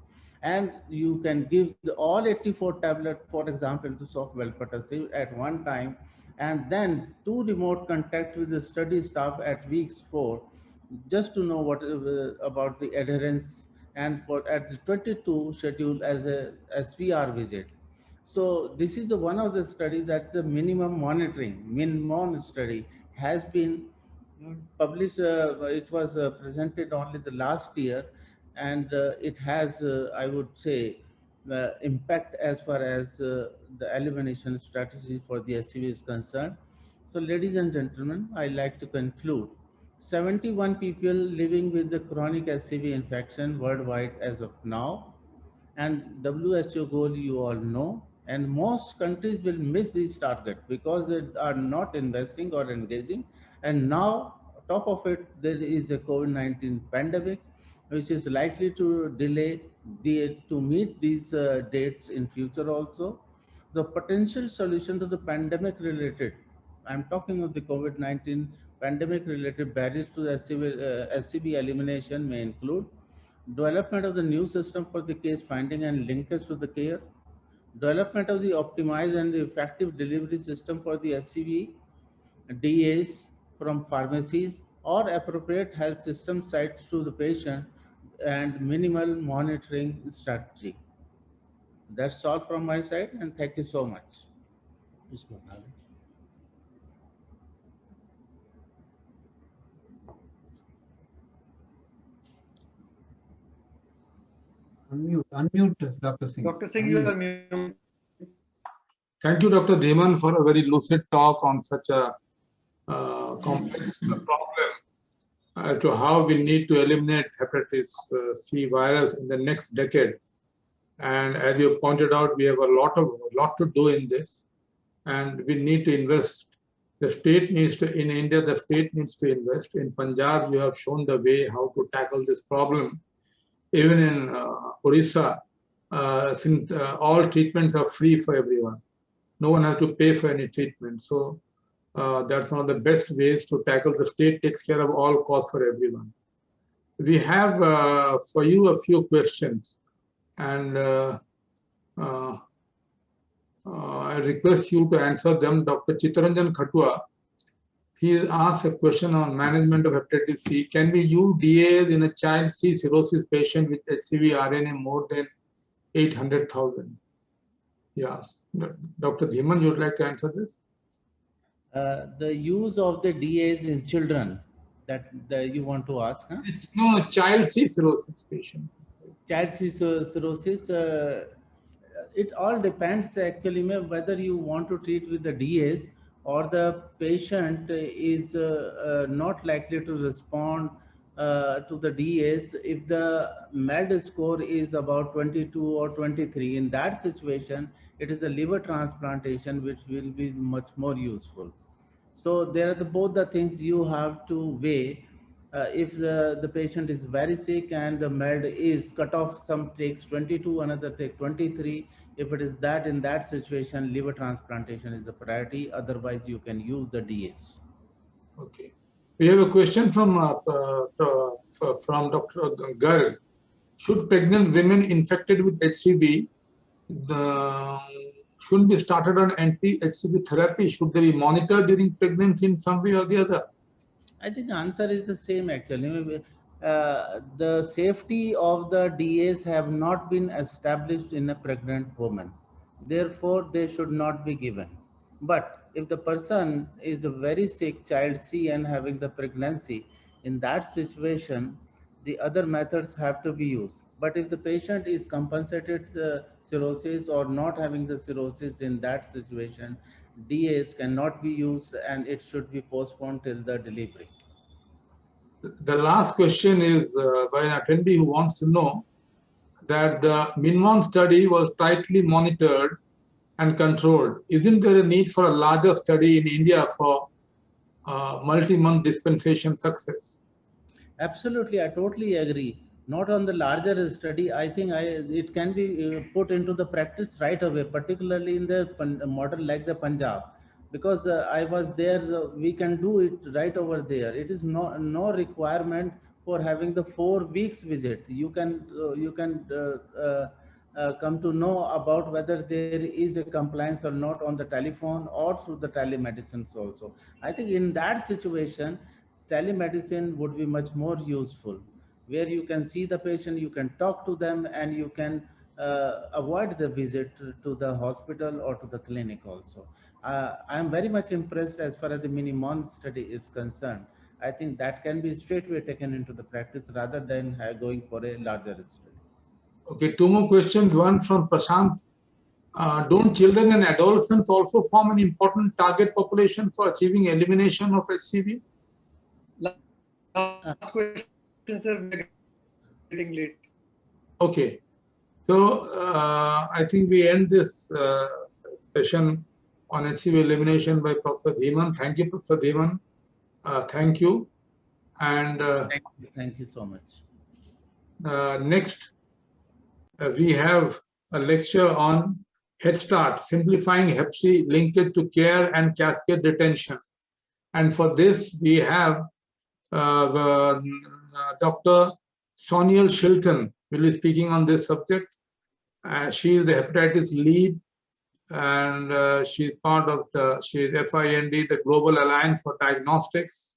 And you can give all 84 tablets, for example, to soft velpatasib at one time, and then 2 remote contacts with the study staff at weeks 4, just to know what about the adherence, and for at the 22 schedule as a SVR visit. So this is the one of the study that the minimum monitoring, MinMon study, has been published. It was presented only the last year, and it has, I would say, impact as far as the elimination strategy for the SCV is concerned. So ladies and gentlemen, I like to conclude. 71 people living with the chronic SCV infection worldwide as of now, and WHO goal you all know, and most countries will miss this target because they are not investing or engaging. And now, top of it, there is a COVID-19 pandemic, which is likely to delay to meet these dates in future also. The potential solution to the pandemic related, I'm talking of the COVID-19 pandemic related barriers to the SCV elimination may include development of the new system for the case finding and linkage to the care, development of the optimized and the effective delivery system for the SCV DAs from pharmacies or appropriate health system sites to the patient, and minimal monitoring strategy. That's all from my side, and thank you so much.
Unmute, Dr. Singh.
Dr. Singh, you are muted.
Thank you, Dr. Dheeman, for a very lucid talk on such a complex problem as to how we need to eliminate hepatitis C virus in the next decade. And as you pointed out, we have a lot to do in this, and we need to invest The state needs to, in India, the state needs to invest. In Punjab, you have shown the way how to tackle this problem. Even in Orissa, since all treatments are free for everyone. No one has to pay for any treatment. So that's one of the best ways to tackle. The state takes care of all costs for everyone. We have for you a few questions, and I request you to answer them. Dr. Chittaranjan Khatua, he asked a question on management of hepatitis C. Can we use DAs in a child C cirrhosis patient with HCV RNA more than 800,000? Yes. Dr. Dhiman, you would like to answer this?
The use of the DAs in children that you want to ask, huh?
No, child C cirrhosis patient.
Child cirrhosis, it all depends actually whether you want to treat with the DAs or the patient is not likely to respond to the DAs if the MED score is about 22 or 23. In that situation, it is the liver transplantation which will be much more useful. So there are both the things you have to weigh. If the patient is very sick and the MED is cut off, some takes 22, another take 23. If it is that, in that situation, liver transplantation is the priority. Otherwise, you can use the DAs.
Okay. We have a question from Dr. Garg. Should pregnant women infected with HCV shouldn't be started on anti-HCV therapy? Should they be monitored during pregnancy in some way or the other?
I think the answer is the same actually. The safety of the DAs have not been established in a pregnant woman. Therefore, they should not be given. But if the person is a very sick child C and having the pregnancy, in that situation, the other methods have to be used. But if the patient is compensated cirrhosis or not having the cirrhosis, in that situation, DAs cannot be used and it should be postponed till the delivery.
The last question is by an attendee who wants to know that the MINMON study was tightly monitored and controlled. Isn't there a need for a larger study in India for multi-month dispensation success? Absolutely,
I totally agree. Not on the larger study, I think it can be put into the practice right away, particularly in the model like the Punjab. Because I was there, we can do it right over there. It is no requirement for having the 4 weeks visit. You can come to know about whether there is a compliance or not on the telephone or through the telemedicine also. I think in that situation, telemedicine would be much more useful, where you can see the patient, you can talk to them, and you can avoid the visit to the hospital or to the clinic also. I am very much impressed as far as the MINMON study is concerned. I think that can be straightway taken into the practice rather than going for a larger study.
Okay, 2 more questions. One from Prashant. Don't children and adolescents also form an important target population for achieving elimination of HCV?
Last question, sir. We're getting late.
Okay. So I think we end this session on HCV elimination by Professor Dhiman. Thank you, Professor Dhiman. Thank you. And
thank you so much.
Next, we have a lecture on Head Start, Simplifying Hep C Linkage to Care and Cascade Retention. And for this, we have Dr. Soniel Shilton will be speaking on this subject. She is the hepatitis lead, and she's part of she's FIND, the Global Alliance for Diagnostics.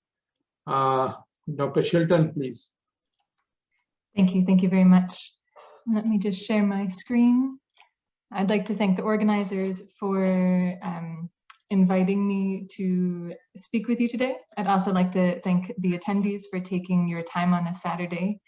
Dr. Shilton, please.
Thank you very much. Let me just share my screen. I'd like to thank the organizers for inviting me to speak with you today. I'd also like to thank the attendees for taking your time on a Saturday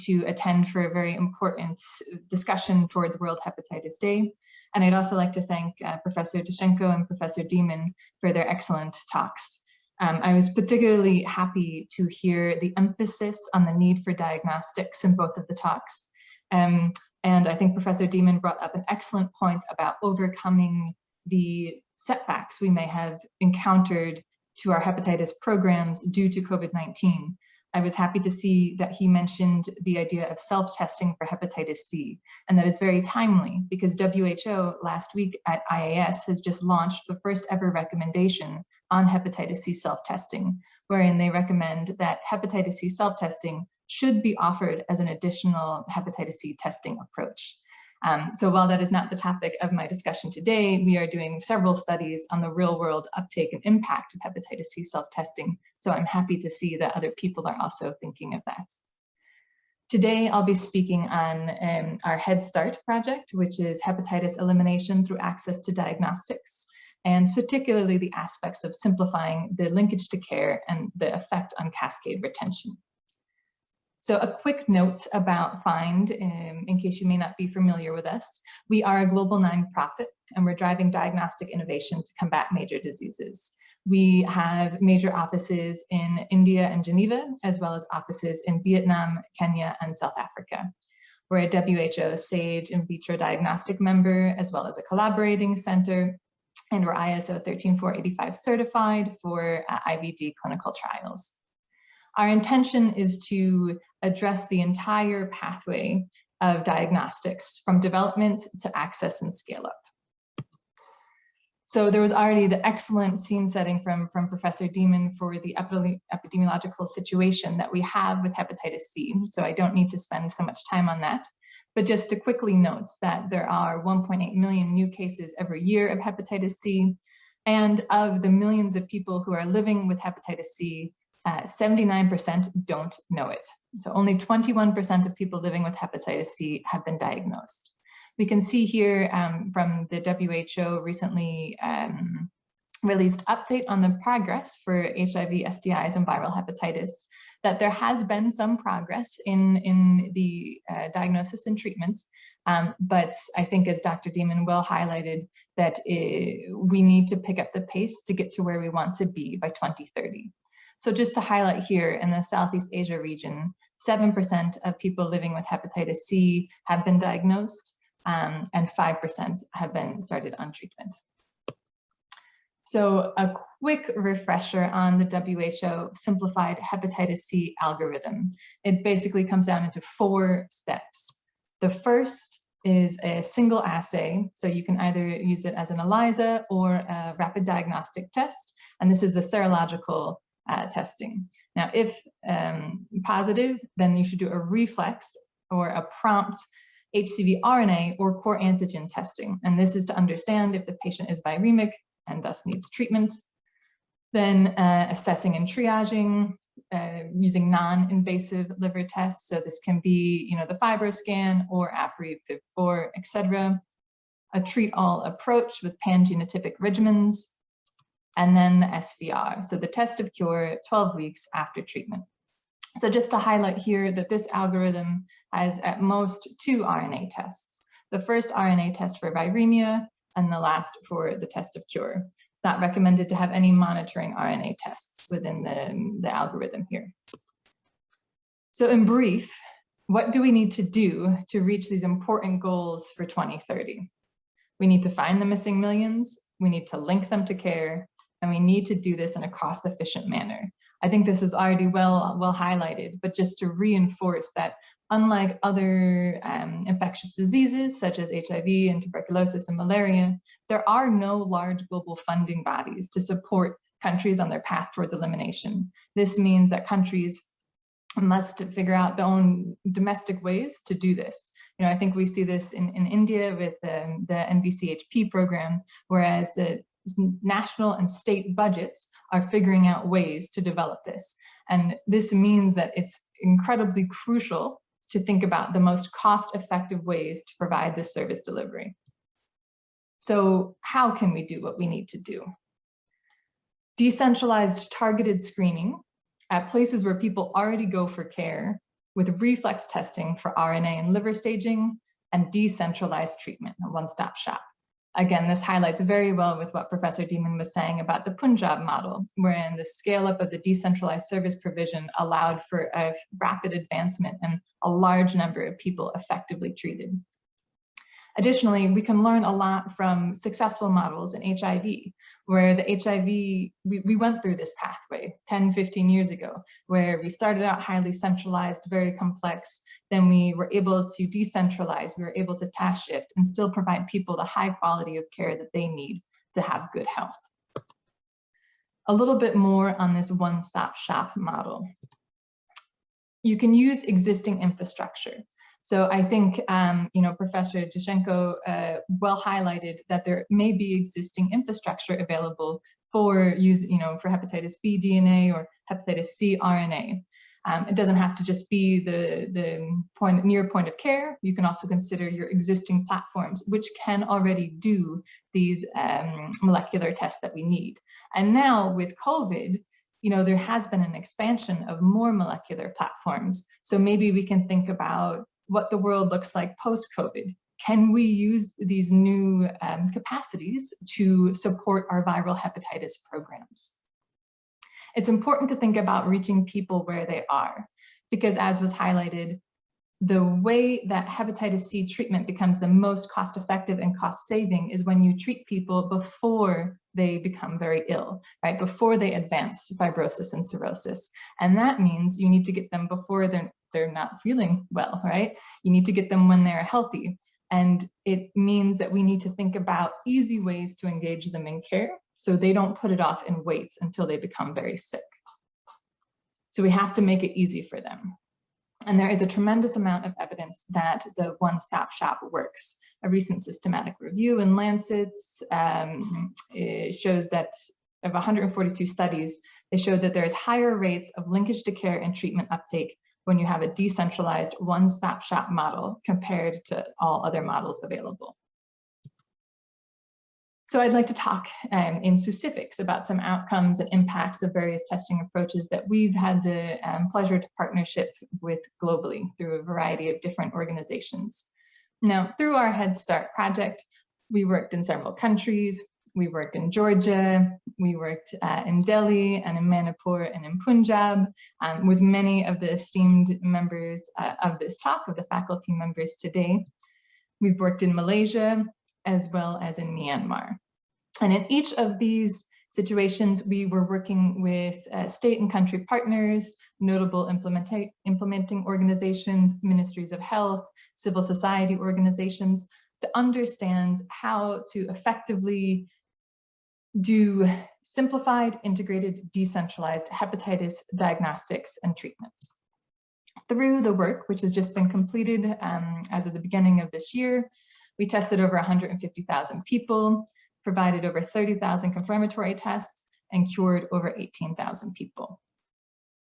to attend for a very important discussion towards World Hepatitis Day. And I'd also like to thank Professor Dushenko and Professor Dieman for their excellent talks. I was particularly happy to hear the emphasis on the need for diagnostics in both of the talks. And I think Professor Dieman brought up an excellent point about overcoming the setbacks we may have encountered to our hepatitis programs due to COVID-19. I was happy to see that he mentioned the idea of self-testing for hepatitis C, and that is very timely because WHO last week at IAS has just launched the first ever recommendation on hepatitis C self-testing, wherein they recommend that hepatitis C self-testing should be offered as an additional hepatitis C testing approach. So while that is not the topic of my discussion today, we are doing several studies on the real world uptake and impact of hepatitis C self-testing. So I'm happy to see that other people are also thinking of that. Today, I'll be speaking on our Head Start project, which is hepatitis elimination through access to diagnostics, and particularly the aspects of simplifying the linkage to care and the effect on cascade retention. So a quick note about FIND, in case you may not be familiar with us. We are a global nonprofit, and we're driving diagnostic innovation to combat major diseases. We have major offices in India and Geneva, as well as offices in Vietnam, Kenya, and South Africa. We're a WHO SAGE in vitro diagnostic member, as well as a collaborating center, and we're ISO 13485 certified for IVD clinical trials. Our intention is to address the entire pathway of diagnostics from development to access and scale up. So there was already the excellent scene setting from Professor Dieman for the epidemiological situation that we have with hepatitis C. So I don't need to spend so much time on that. But just to quickly note that there are 1.8 million new cases every year of hepatitis C. And of the millions of people who are living with hepatitis C, 79% don't know it. So only 21% of people living with hepatitis C have been diagnosed. We can see here from the WHO recently released update on the progress for HIV, STIs, and viral hepatitis, that there has been some progress in the diagnosis and treatments. But I think, as Dr. Dieman well highlighted, that we need to pick up the pace to get to where we want to be by 2030. So just to highlight here, in the Southeast Asia region, 7% of people living with hepatitis C have been diagnosed, and 5% have been started on treatment. So a quick refresher on the WHO simplified hepatitis C algorithm. It basically comes down into 4 steps. The first is a single assay. So you can either use it as an ELISA or a rapid diagnostic test. And this is the serological testing. Now, if positive, then you should do a reflex or a prompt HCV RNA or core antigen testing. And this is to understand if the patient is viremic and thus needs treatment. Then assessing and triaging using non-invasive liver tests. So this can be, the FibroScan or APRI, FIB4, etc. A treat-all approach with pan-genotypic regimens. And then the SVR, so the test of cure 12 weeks after treatment. So just to highlight here that this algorithm has at most 2 RNA tests. The first RNA test for viremia and the last for the test of cure. It's not recommended to have any monitoring RNA tests within the algorithm here. So in brief, what do we need to do to reach these important goals for 2030? We need to find the missing millions, we need to link them to care, and we need to do this in a cost-efficient manner. I think this is already well highlighted, but just to reinforce that unlike other infectious diseases such as HIV and tuberculosis and malaria, there are no large global funding bodies to support countries on their path towards elimination. This means that countries must figure out their own domestic ways to do this. I think we see this in India with the NBCHP program, whereas the national and state budgets are figuring out ways to develop this. And this means that it's incredibly crucial to think about the most cost-effective ways to provide this service delivery. So how can we do what we need to do? Decentralized targeted screening at places where people already go for care, with reflex testing for RNA and liver staging, and decentralized treatment, a one-stop shop. Again, this highlights very well with what Professor Dieman was saying about the Punjab model, wherein the scale up of the decentralized service provision allowed for a rapid advancement and a large number of people effectively treated. Additionally, we can learn a lot from successful models in HIV, where the HIV, we went through this pathway 10, 15 years ago, where we started out highly centralized, very complex, then we were able to decentralize, we were able to task shift and still provide people the high quality of care that they need to have good health. A little bit more on this one-stop shop model. You can use existing infrastructure. So I think, Professor Jashenko well highlighted that there may be existing infrastructure available for for hepatitis B DNA or hepatitis C RNA. It doesn't have to just be the near point of care. You can also consider your existing platforms, which can already do these molecular tests that we need. And now with COVID, there has been an expansion of more molecular platforms. So maybe we can think about what the world looks like post-COVID. Can we use these new capacities to support our viral hepatitis programs? It's important to think about reaching people where they are, because as was highlighted, the way that hepatitis C treatment becomes the most cost-effective and cost-saving is when you treat people before they become very ill, right? Before they advance to fibrosis and cirrhosis. And that means you need to get them before they're not feeling well, right? You need to get them when they're healthy. And it means that we need to think about easy ways to engage them in care so they don't put it off and wait until they become very sick. So we have to make it easy for them. And there is a tremendous amount of evidence that the one-stop shop works. A recent systematic review in Lancet shows that of 142 studies, they showed that there is higher rates of linkage to care and treatment uptake when you have a decentralized one-stop shop model compared to all other models available. So I'd like to talk in specifics about some outcomes and impacts of various testing approaches that we've had the pleasure to partnership with globally through a variety of different organizations. Now, through our Head Start project, we worked in several countries. We worked in Georgia, we worked in Delhi and in Manipur and in Punjab with many of the esteemed members of this talk, of the faculty members today. We've worked in Malaysia as well as in Myanmar. And in each of these situations, we were working with state and country partners, notable implementing organizations, ministries of health, civil society organizations, to understand how to effectively do simplified, integrated, decentralized hepatitis diagnostics and treatments. Through the work, which has just been completed as of the beginning of this year, we tested over 150,000 people, provided over 30,000 confirmatory tests, and cured over 18,000 people.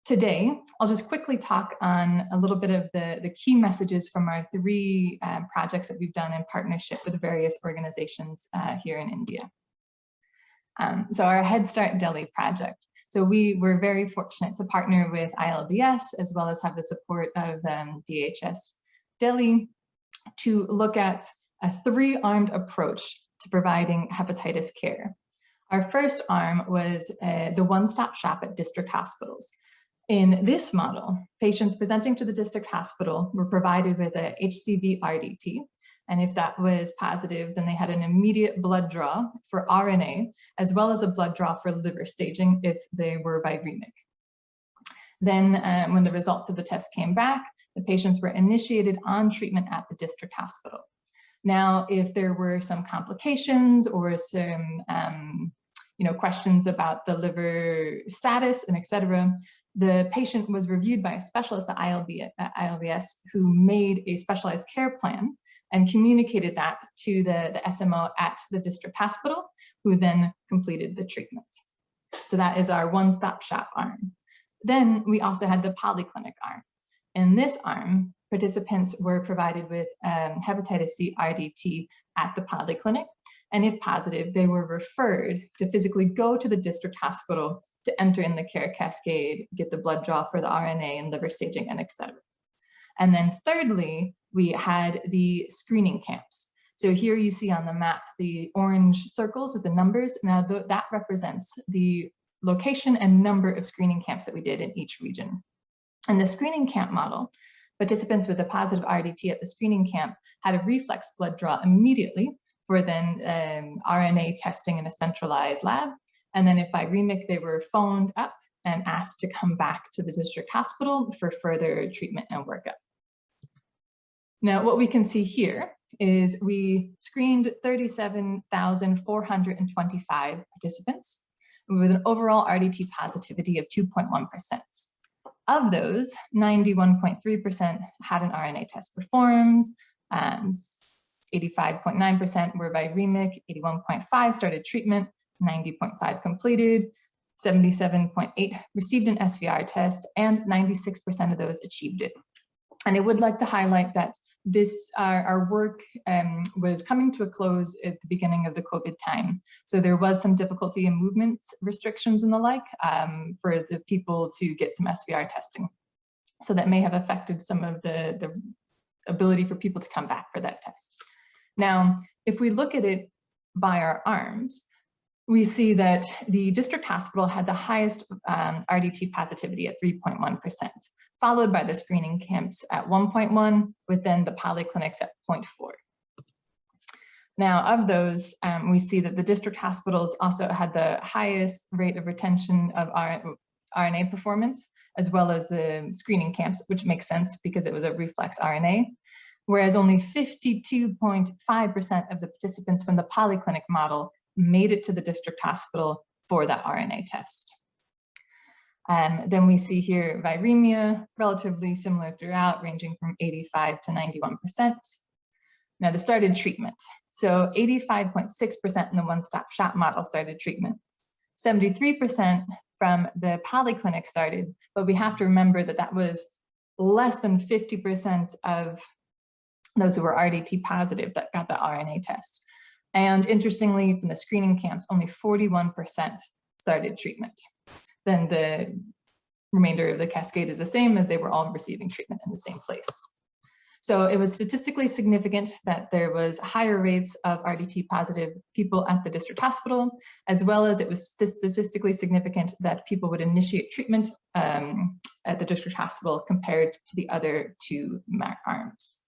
Today, I'll just quickly talk on a little bit of the key messages from our three projects that we've done in partnership with various organizations here in India. So our Head Start Delhi project. So we were very fortunate to partner with ILBS as well as have the support of DHS Delhi to look at a three-armed approach to providing hepatitis care. Our first arm was the one-stop shop at district hospitals. In this model, patients presenting to the district hospital were provided with a HCV RDT, and if that was positive, then they had an immediate blood draw for RNA, as well as a blood draw for liver staging if they were viremic. Then when the results of the test came back, the patients were initiated on treatment at the district hospital. Now, if there were some complications or some questions about the liver status and et cetera, the patient was reviewed by a specialist at ILBS who made a specialized care plan and communicated that to the SMO at the district hospital, who then completed the treatment. So that is our one-stop shop arm. Then we also had the polyclinic arm. In this arm, participants were provided with hepatitis C RDT at the polyclinic, and if positive, they were referred to physically go to the district hospital to enter in the care cascade, get the blood draw for the RNA and liver staging, and et cetera. And then thirdly, we had the screening camps. So here you see on the map the orange circles with the numbers. Now that represents the location and number of screening camps that we did in each region. And the screening camp model Participants with a positive RDT at the screening camp had a reflex blood draw immediately for then RNA testing in a centralized lab. And then if viremic, they were phoned up and asked to come back to the district hospital for further treatment and workup. Now, what we can see here is we screened 37,425 participants with an overall RDT positivity of 2.1%. Of those, 91.3% had an RNA test performed, 85.9% were viremic, 81.5% started treatment, 90.5% completed, 77.8% received an SVR test, and 96% of those achieved it. And I would like to highlight that this our work was coming to a close at the beginning of the COVID time. So there was some difficulty in movement restrictions and the like for the people to get some SVR testing. So that may have affected some of the ability for people to come back for that test. Now, if we look at it by our arms, we see that the district hospital had the highest RDT positivity at 3.1%, followed by the screening camps at 1.1%, within the polyclinics at 0.4%. Now, of those, we see that the district hospitals also had the highest rate of retention of RNA performance, as well as the screening camps, which makes sense because it was a reflex RNA, whereas only 52.5% of the participants from the polyclinic model made it to the district hospital for that RNA test. Then we see here viremia, relatively similar throughout, ranging from 85 to 91%. Now the started treatment. So 85.6% in the one-stop shop model started treatment. 73% from the polyclinic started, but we have to remember that that was less than 50% of those who were RDT positive that got the RNA test. And interestingly, from the screening camps, only 41% started treatment. Then the remainder of the cascade is the same, as they were all receiving treatment in the same place. So it was statistically significant that there was higher rates of RDT positive people at the district hospital, as well as it was statistically significant that people would initiate treatment at the district hospital compared to the other two arms.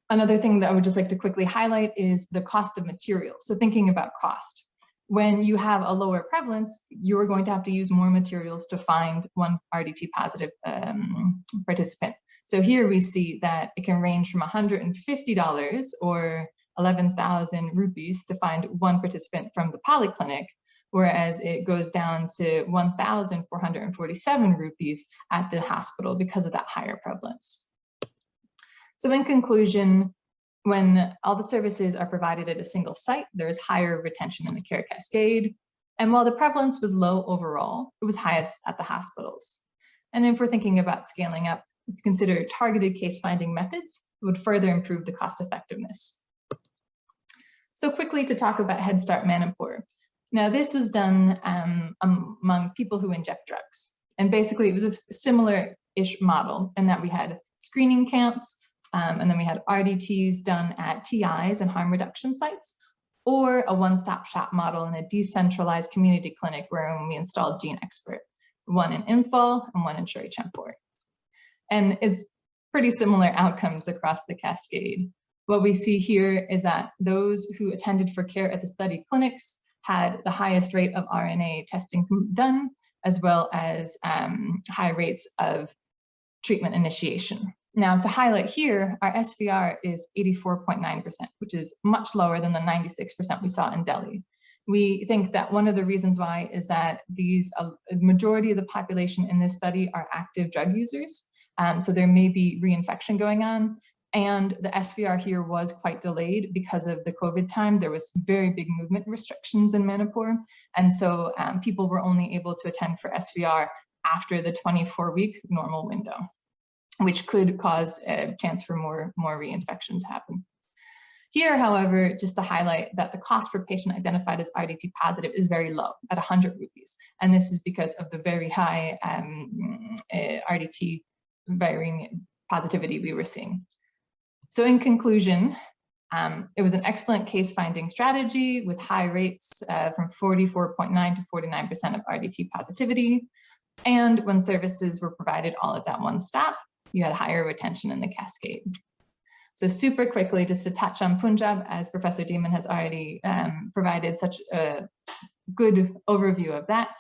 Another thing that I would just like to quickly highlight is the cost of materials. So thinking about cost. When you have a lower prevalence, you are going to have to use more materials to find one RDT positive participant. So here we see that it can range from $150 or 11,000 rupees to find one participant from the polyclinic, whereas it goes down to 1,447 rupees at the hospital because of that higher prevalence. So in conclusion, when all the services are provided at a single site, there is higher retention in the care cascade. And while the prevalence was low overall, it was highest at the hospitals. And if we're thinking about scaling up, if you consider targeted case finding methods, it would further improve the cost effectiveness. So quickly to talk about Head Start Manipur. Now this was done among people who inject drugs. And basically it was a similar-ish model in that we had screening camps, and then we had RDTs done at TIs and harm reduction sites, or a one-stop shop model in a decentralized community clinic where we installed Gene Expert, one in Imphal and one in Sharichampur. And it's pretty similar outcomes across the cascade. What we see here is that those who attended for care at the study clinics had the highest rate of RNA testing done, as well as high rates of treatment initiation. Now, to highlight here, our SVR is 84.9%, which is much lower than the 96% we saw in Delhi. We think that one of the reasons why is that a majority of the population in this study are active drug users. So there may be reinfection going on. And the SVR here was quite delayed because of the COVID time. There was very big movement restrictions in Manipur. And so people were only able to attend for SVR after the 24-week normal window, which could cause a chance for more reinfection to happen. Here, however, just to highlight that the cost per patient identified as RDT positive is very low at 100 rupees. And this is because of the very high RDT viremia positivity we were seeing. So in conclusion, it was an excellent case finding strategy with high rates from 44.9% to 49% of RDT positivity. And when services were provided all at that one staff, you had higher retention in the cascade. So super quickly, just to touch on Punjab, as Professor Deeman has already provided such a good overview of that.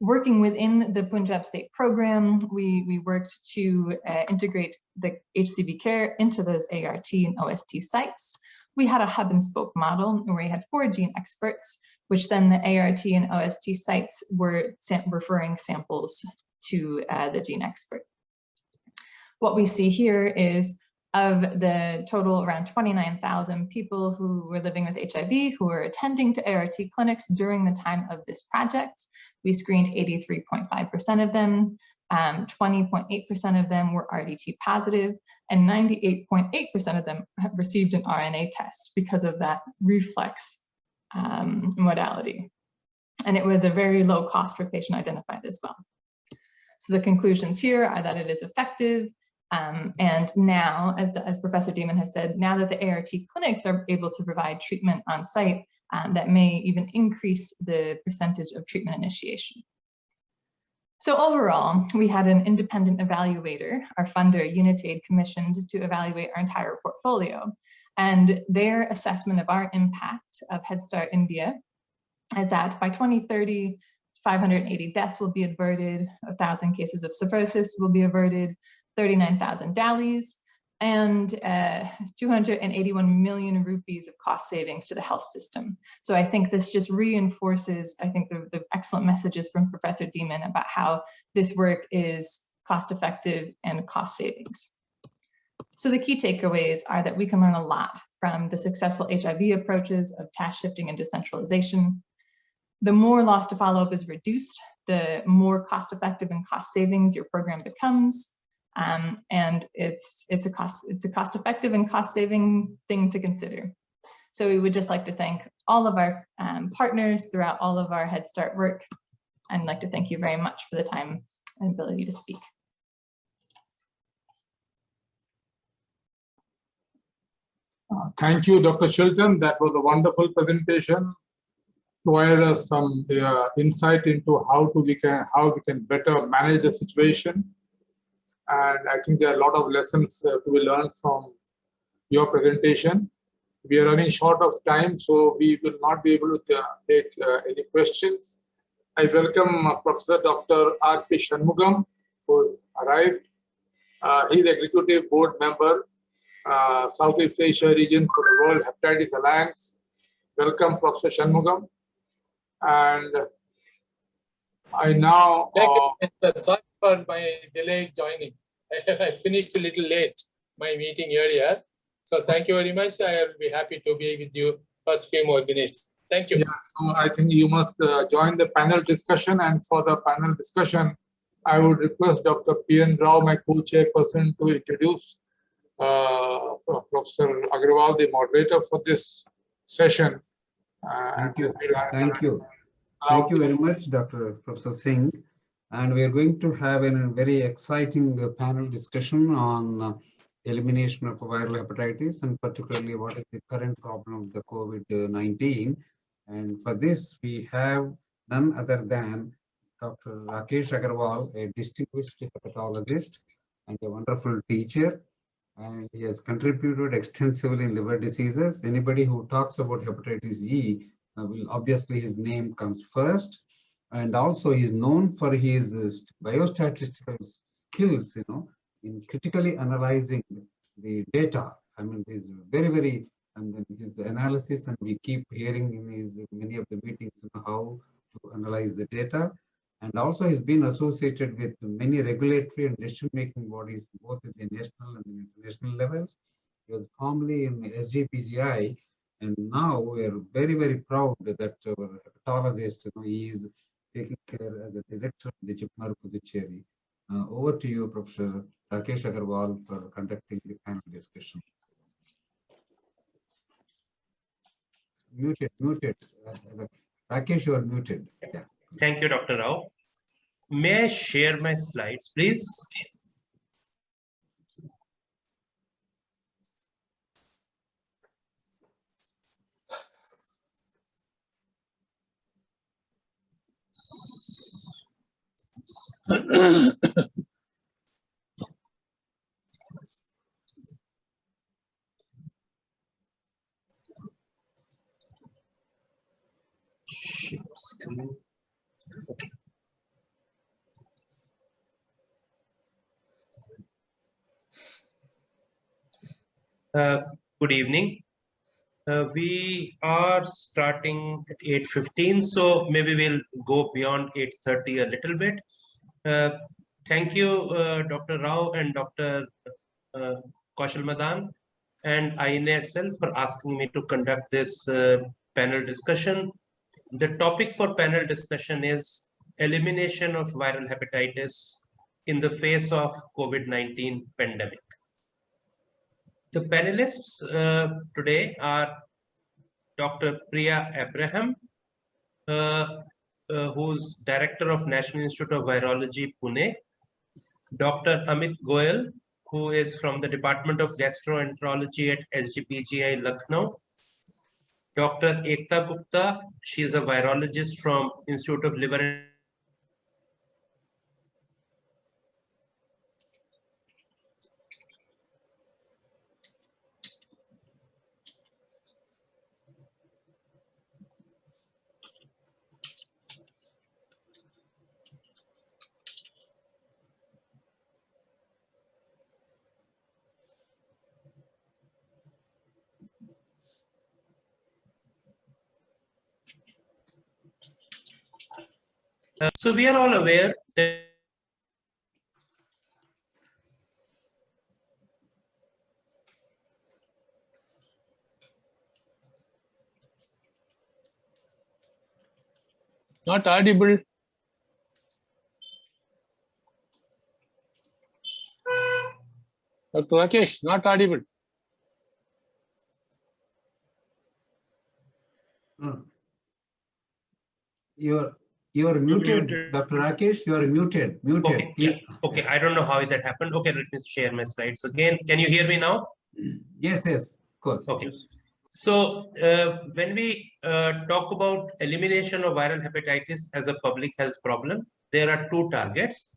Working within the Punjab State program, we worked to integrate the HCV care into those ART and OST sites. We had a hub and spoke model where we had 4 gene experts, which then the ART and OST sites were referring samples to the gene expert. What we see here is of the total around 29,000 people who were living with HIV who were attending to ART clinics during the time of this project. We screened 83.5% of them, 20.8% of them were RDT positive, and 98.8% of them received an RNA test because of that reflex modality. And it was a very low cost for patient identified as well. So the conclusions here are that it is effective. And now, as Professor Deeman has said, now that the ART clinics are able to provide treatment on site, that may even increase the percentage of treatment initiation. So overall, we had an independent evaluator, our funder, Unitaid, commissioned to evaluate our entire portfolio. And their assessment of our impact of Head Start India is that by 2030, 580 deaths will be averted, 1,000 cases of cirrhosis will be averted, 39,000 DALIs, and 281 million rupees of cost savings to the health system. So I think this just reinforces, I think, the excellent messages from Professor Deeman about how this work is cost effective and cost savings. So the key takeaways are that we can learn a lot from the successful HIV approaches of task shifting and decentralization. The more loss to follow-up is reduced, the more cost effective and cost savings your program becomes. And it's a cost effective and cost saving thing to consider. So we would just like to thank all of our partners throughout all of our Head Start work, and I'd like to thank you very much for the time and ability to speak.
Thank you, Dr. Chilton. That was a wonderful presentation. Provided us some insight into how we can better manage the situation. And I think there are a lot of lessons to be learned from your presentation. We are running short of time, so we will not be able to take any questions. I welcome Professor Dr. R.P. Shanmugam, who arrived. He is Executive Board Member, Southeast Asia region for the World Hepatitis Alliance. Welcome, Professor Shanmugam. And I now...
Sorry for my delayed joining. I finished a little late my meeting earlier. So thank you very much. I will be happy to be with you for a few more minutes. Thank you.
Yeah, so I think you must join the panel discussion. And for the panel discussion, I would request Dr. P.N. Rao, my co-chairperson, to introduce Professor Agarwal, the moderator for this session.
Thank you. Thank you. Thank you very much, Dr. Professor Singh. And we are going to have a very exciting panel discussion on elimination of viral hepatitis, and particularly what is the current problem of the COVID-19. And for this, we have none other than Dr. Rakesh Agarwal, a distinguished hepatologist and a wonderful teacher. And he has contributed extensively in liver diseases. Anybody who talks about hepatitis E, will obviously his name comes first. And also he's known for his biostatistical skills, in critically analyzing the data. I mean, he's very, and then his analysis, and we keep hearing in his many of the meetings how to analyze the data. And also he's been associated with many regulatory and decision-making bodies, both at the national and the international levels. He was formerly in SGPGI, and now we are very proud that our hepatologist, he is taking care as a director of the Chipmar Puducherry. Over to you, Professor Rakesh Agarwal, for conducting the panel discussion. Muted. Rakesh, you are muted. Yeah.
Thank you, Dr. Rao. May I share my slides, please? Okay. Good evening. We are starting at 8:15, so maybe we'll go beyond 8:30 a little bit. Thank you, Dr. Rao and Dr. Kaushal Madan and INASL for asking me to conduct this panel discussion. The topic for panel discussion is elimination of viral hepatitis in the face of COVID-19 pandemic. The panelists today are Dr. Priya Abraham, who's Director of National Institute of Virology, Pune, Dr. Amit Goyal, who is from the Department of Gastroenterology at SGPGI, Lucknow, Dr. Ekta Gupta, she is a virologist from Institute of Liver and so we are all aware that
Not audible. Dr. Rakesh, not audible.
You're muted, Dr. Rakesh. You are muted.
okay, yeah, okay. I don't know how that happened. Okay, let me share my slides again. Can you hear me now?
Yes, of course.
Okay. So when we talk about elimination of viral hepatitis as a public health problem, there are two targets.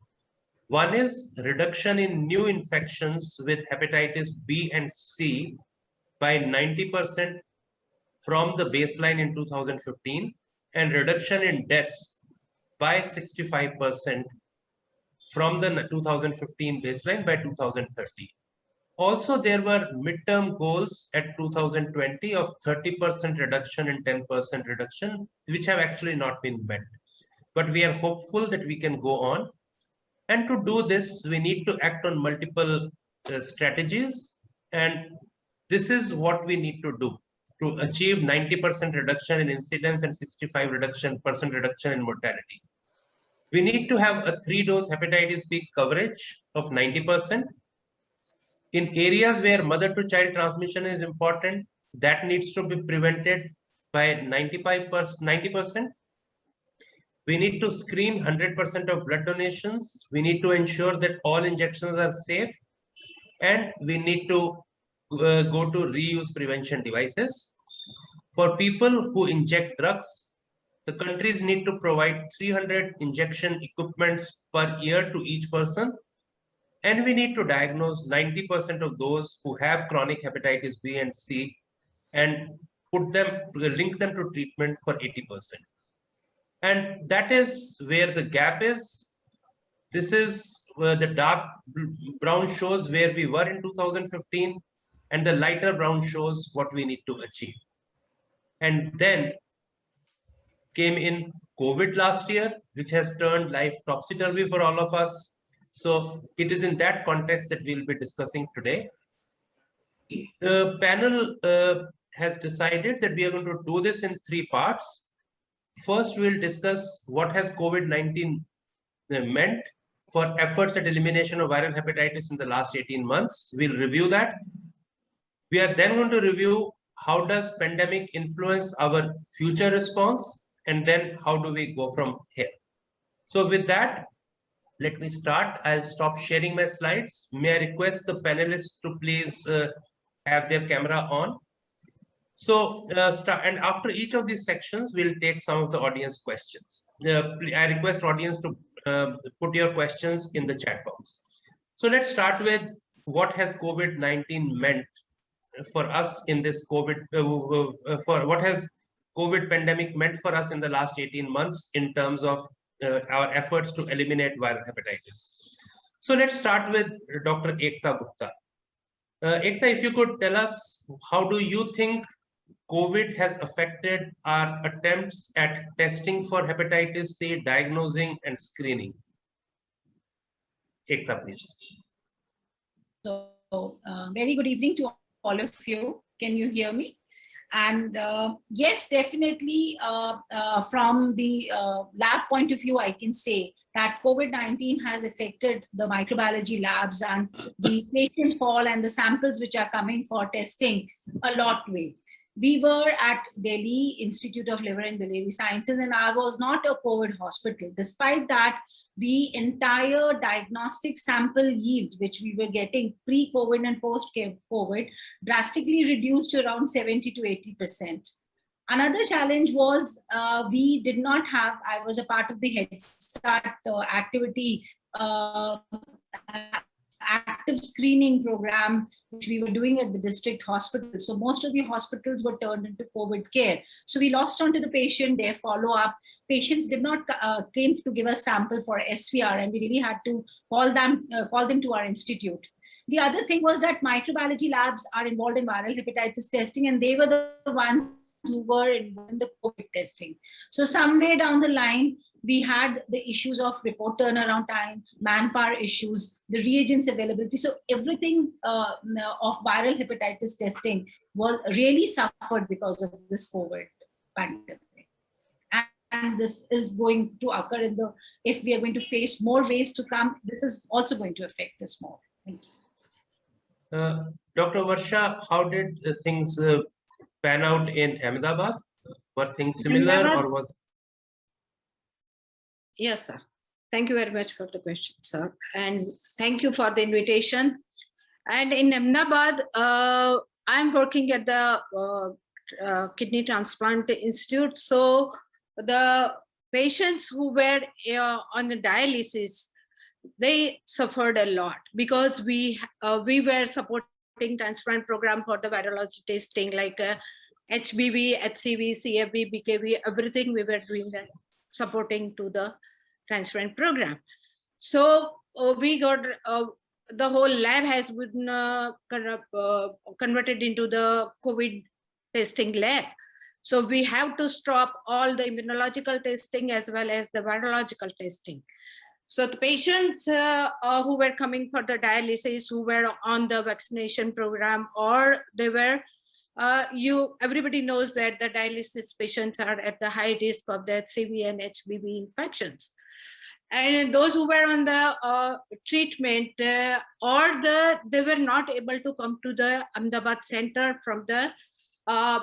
One is reduction in new infections with hepatitis B and C by 90% from the baseline in 2015, and reduction in deaths by 65% from the 2015 baseline by 2030. Also, there were midterm goals at 2020 of 30% reduction and 10% reduction, which have actually not been met. But we are hopeful that we can go on. And to do this, we need to act on multiple strategies. And this is what we need to do to achieve 90% reduction in incidence and 65% reduction in mortality. We need to have a 3-dose hepatitis B coverage of 90%. In areas where mother-to-child transmission is important, that needs to be prevented by 90%. We need to screen 100% of blood donations. We need to ensure that all injections are safe. And we need to go to reuse prevention devices. For people who inject drugs, the countries need to provide 300 injection equipments per year to each person. And we need to diagnose 90% of those who have chronic hepatitis B and C and link them to treatment for 80%. And that is where the gap is. This is where the dark brown shows where we were in 2015, and the lighter brown shows what we need to achieve. And then came in COVID last year, which has turned life topsy-turvy for all of us. So it is in that context that we'll be discussing today. The panel has decided that we are going to do this in 3 parts. First, we'll discuss what has COVID-19 meant for efforts at elimination of viral hepatitis in the last 18 months. We'll review that. We are then going to review how does pandemic influence our future response, and then how do we go from here. So with that, let me start. I'll stop sharing my slides. May I request the panelists to please have their camera on. So and after each of these sections, we'll take some of the audience questions. I request audience to put your questions in the chat box. So let's start with what has COVID-19 meant for us in this for what has COVID pandemic meant for us in the last 18 months in terms of our efforts to eliminate viral hepatitis. So let's start with Dr. Ekta Gupta. Ekta, if you could tell us, how do you think COVID has affected our attempts at testing for hepatitis C, diagnosing and screening? Ekta, please.
So, very good evening to all of you. Can you hear me? And yes, definitely from the lab point of view, I can say that COVID-19 has affected the microbiology labs and the patient fall and the samples which are coming for testing a lot way. We were at Delhi Institute of Liver and Biliary Sciences, and I was not a COVID hospital. Despite that, the entire diagnostic sample yield, which we were getting pre-COVID and post-COVID, drastically reduced to around 70 to 80%. Another challenge was we did not have, I was a part of the Head Start activity, active screening program, which we were doing at the district hospital. So most of the hospitals were turned into COVID care. So we lost onto the patient, their follow-up. Patients did not came to give us sample for SVR, and we really had to call them to our institute. The other thing was that microbiology labs are involved in viral hepatitis testing, and they were the ones who were involved in the COVID testing. So somewhere down the line, we had the issues of report turnaround time, manpower issues, the reagents availability. So everything of viral hepatitis testing was really suffered because of this COVID pandemic. And this is going to occur if we are going to face more waves to come, this is also going to affect us more. Thank you.
Dr. Varsha, how did things pan out in Ahmedabad? Were things similar or was?
Yes, sir. Thank you very much for the question, sir. And thank you for the invitation. And in Ahmedabad, I'm working at the Kidney Transplant Institute. So the patients who were on the dialysis, they suffered a lot because we were supporting transplant program for the virology testing like HBV, HCV, CFV, BKV, everything we were doing that, supporting to the transplant program. So we got the whole lab has been converted into the COVID testing lab. So we have to stop all the immunological testing as well as the virological testing. So the patients who were coming for the dialysis, who were on the vaccination program, or they were, everybody knows that the dialysis patients are at the high risk of the HCV and HBV infections. And those who were on the treatment they were not able to come to the Ahmedabad center from the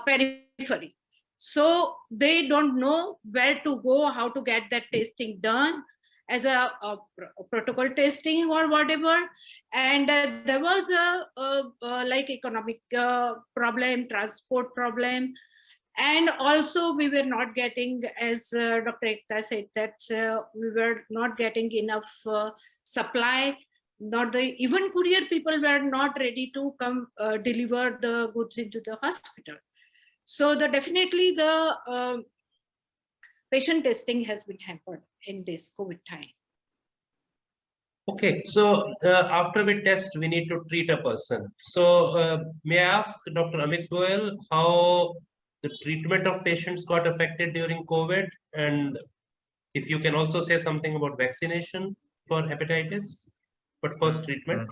periphery. So they don't know where to go, how to get that testing done as a protocol testing or whatever. And there was a like economic problem, transport problem. And also we were not getting, as Dr. Ekta said, that we were not getting enough supply. Even courier people were not ready to come deliver the goods into the hospital. So definitely the patient testing has been hampered in this COVID time.
Okay, so after we test, we need to treat a person. So may I ask Dr. Amit Goel how the treatment of patients got affected during COVID, and if you can also say something about vaccination for hepatitis, but first treatment.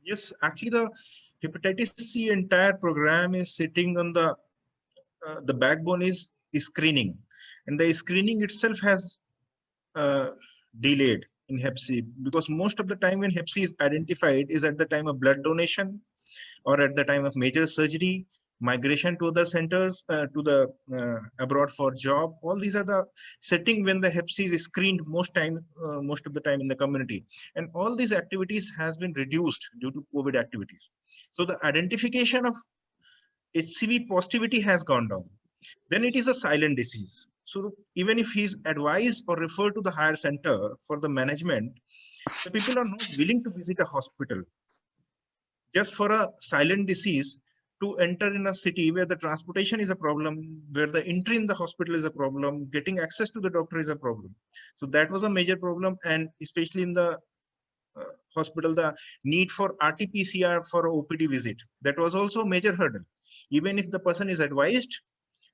Yes, actually the hepatitis C entire program is sitting on the backbone is screening, and the screening itself has delayed in Hep C, because most of the time when Hep C is identified is at the time of blood donation or at the time of major surgery, migration to other centers, to the abroad for job. All these are the setting when the Hep C is screened most of the time in the community, and all these activities has been reduced due to COVID activities. So the identification of HCV positivity has gone down. Then it is a silent disease. So even if he's advised or referred to the higher center for the management, the people are not willing to visit a hospital just for a silent disease, to enter in a city where the transportation is a problem, where the entry in the hospital is a problem, getting access to the doctor is a problem. So that was a major problem. And especially in the hospital, the need for RT-PCR for a OPD visit, that was also a major hurdle. Even if the person is advised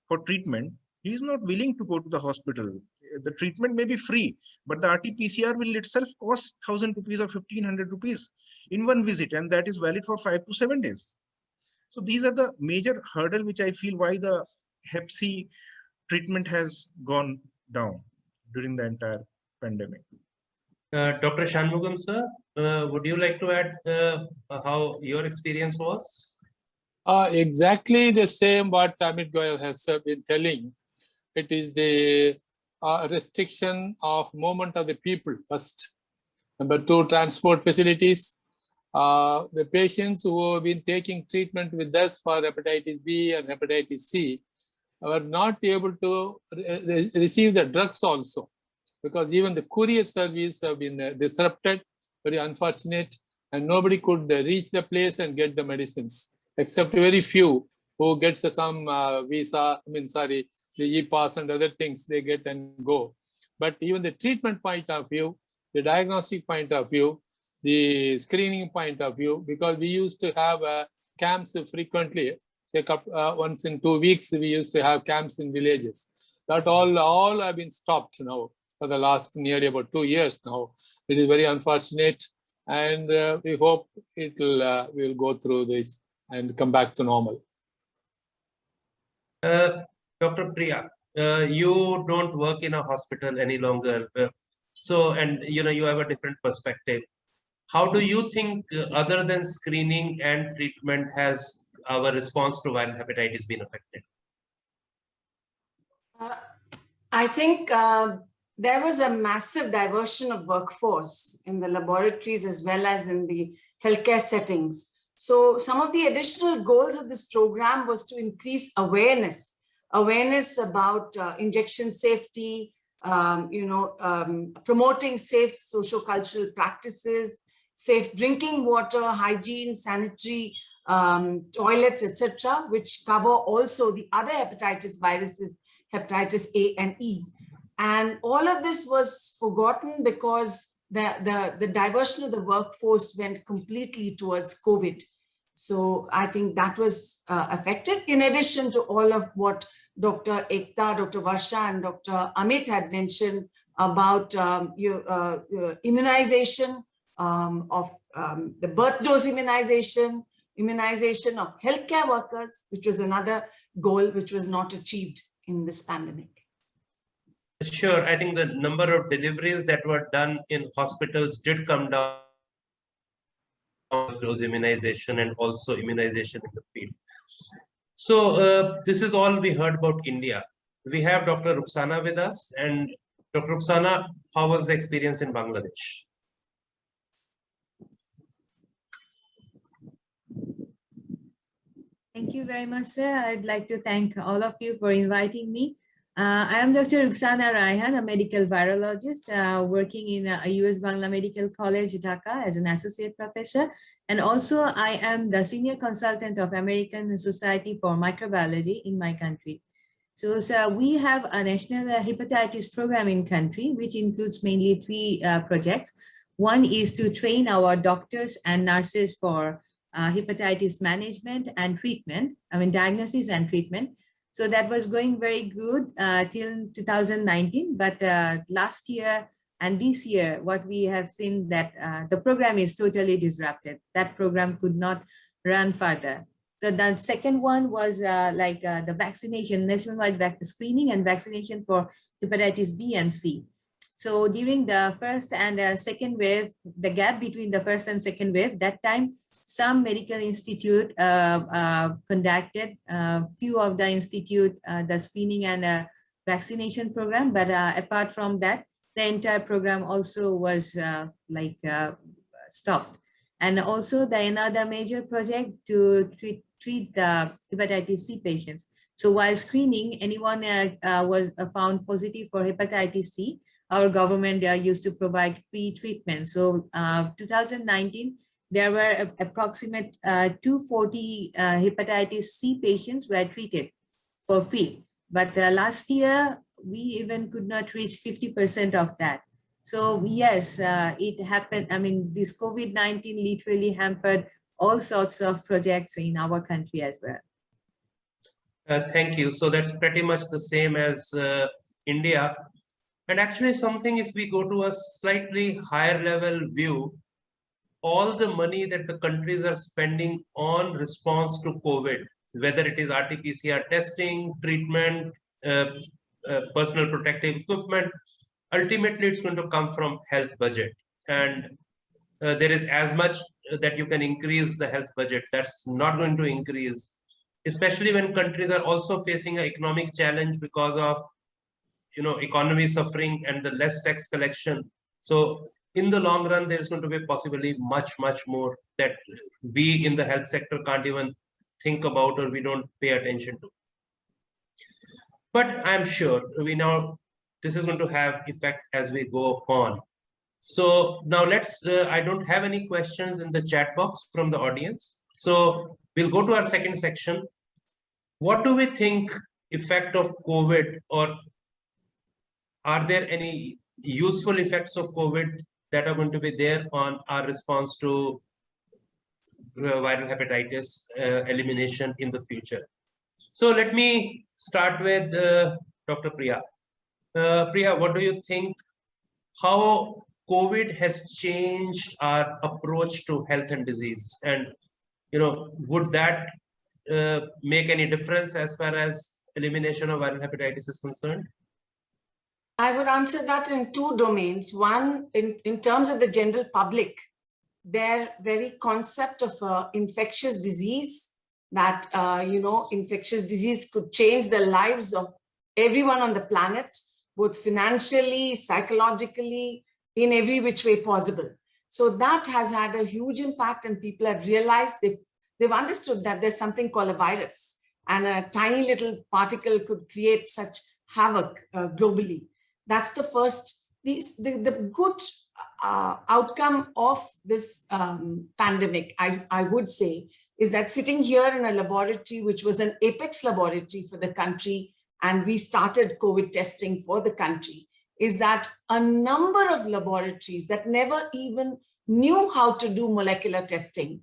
for treatment, he is not willing to go to the hospital. The treatment may be free, but the RT-PCR will itself cost 1,000 rupees or 1,500 rupees in one visit, and that is valid for 5 to 7 days. So these are the major hurdle which I feel why the Hep C treatment has gone down during the entire pandemic.
Dr. Shanmugam, sir, would you like to add how your experience was?
Exactly the same what Amit Goyal has been telling. It is the restriction of movement of the people first. Number two, transport facilities. The patients who have been taking treatment with us for hepatitis B and hepatitis C were not able to receive the drugs also, because even the courier service have been disrupted, very unfortunate, and nobody could reach the place and get the medicines, except very few who gets some visa, the e-pass and other things they get and go. But even the treatment point of view, the diagnostic point of view, the screening point of view, because we used to have camps frequently, say once in 2 weeks, we used to have camps in villages. That all have been stopped now for the last nearly about 2 years now. It is very unfortunate, and we hope it will we'll go through this and come back to normal.
Dr. Priya, you don't work in a hospital any longer. And you have a different perspective. How do you think, other than screening and treatment, has our response to viral hepatitis been affected?
I think there was a massive diversion of workforce in the laboratories as well as in the healthcare settings. So some of the additional goals of this program was to increase awareness about injection safety, promoting safe socio-cultural practices, safe drinking water, hygiene, sanitary toilets, etc., which cover also the other hepatitis viruses, hepatitis A and E. And all of this was forgotten because the diversion of the workforce went completely towards COVID. So I think that was affected, in addition to all of what Dr. Ekta, Dr. Varsha, and Dr. Amit had mentioned about immunization of the birth dose immunization of healthcare workers, which was another goal which was not achieved in this pandemic.
Sure, I think the number of deliveries that were done in hospitals did come down. Dose immunization and also immunization in the field. So this is all we heard about India. We have Dr. Rukhsana with us. And Dr. Rukhsana, how was the experience in Bangladesh?
Thank you very much, sir. I'd like to thank all of you for inviting me. I am Dr. Rukhsana Raihan, a medical virologist working in US Bangla Medical College, Dhaka as an associate professor. And also I am the senior consultant of American Society for Microbiology in my country. So we have a national hepatitis program in country, which includes mainly 3 projects. One is to train our doctors and nurses for hepatitis management and treatment, diagnosis and treatment. So that was going very good till 2019, but last year and this year, what we have seen that the program is totally disrupted. That program could not run further. So the second one was the vaccination, nationwide screening and vaccination for hepatitis B and C. So during the first and second wave, the gap between the first and second wave, that time, some medical institute conducted few of the institute the screening and vaccination program, but apart from that, the entire program also was stopped. And also another major project to treat the hepatitis C patients. So while screening, anyone was found positive for hepatitis C, our government used to provide free treatment. So 2019, there were approximate 240 hepatitis C patients were treated for free. But last year, we even could not reach 50% of that. So yes, it happened. I mean, this COVID-19 literally hampered all sorts of projects in our country as well.
Thank you. So that's pretty much the same as India. And actually something, if we go to a slightly higher level view, all the money that the countries are spending on response to COVID, whether it is RT-PCR testing, treatment, personal protective equipment, ultimately it's going to come from health budget. And there is as much that you can increase the health budget. That's not going to increase, especially when countries are also facing an economic challenge because of economy suffering and the less tax collection. So in the long run, there's going to be possibly much more that we in the health sector can't even think about or we don't pay attention to. But I'm sure this is going to have effect as we go on. So now I don't have any questions in the chat box from the audience. So we'll go to our second section. What do we think effect of COVID, or are there any useful effects of COVID that are going to be there on our response to viral hepatitis elimination in the future? So let me start with Dr. Priya. Priya, what do you think, how COVID has changed our approach to health and disease? And, would that make any difference as far as elimination of viral hepatitis is concerned?
I would answer that in two domains. One, in terms of the general public, their very concept of infectious disease, that, infectious disease could change the lives of everyone on the planet, both financially, psychologically, in every which way possible. So that has had a huge impact, and people have realized, they've understood that there's something called a virus, and a tiny little particle could create such havoc globally. That's the first. The good outcome of this pandemic, I would say, is that sitting here in a laboratory, which was an apex laboratory for the country, and we started COVID testing for the country, is that a number of laboratories that never even knew how to do molecular testing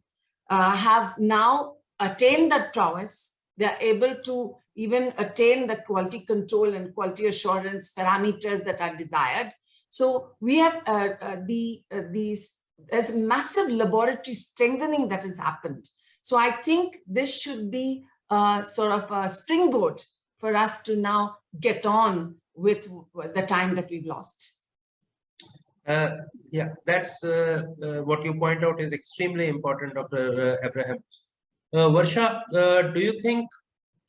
have now attained that prowess. They're able to even attain the quality control and quality assurance parameters that are desired. So we have there's massive laboratory strengthening that has happened. So I think this should be sort of a springboard for us to now get on with the time that we've lost.
Yeah, that's what you point out is extremely important, Dr. Abraham. Varsha, do you think,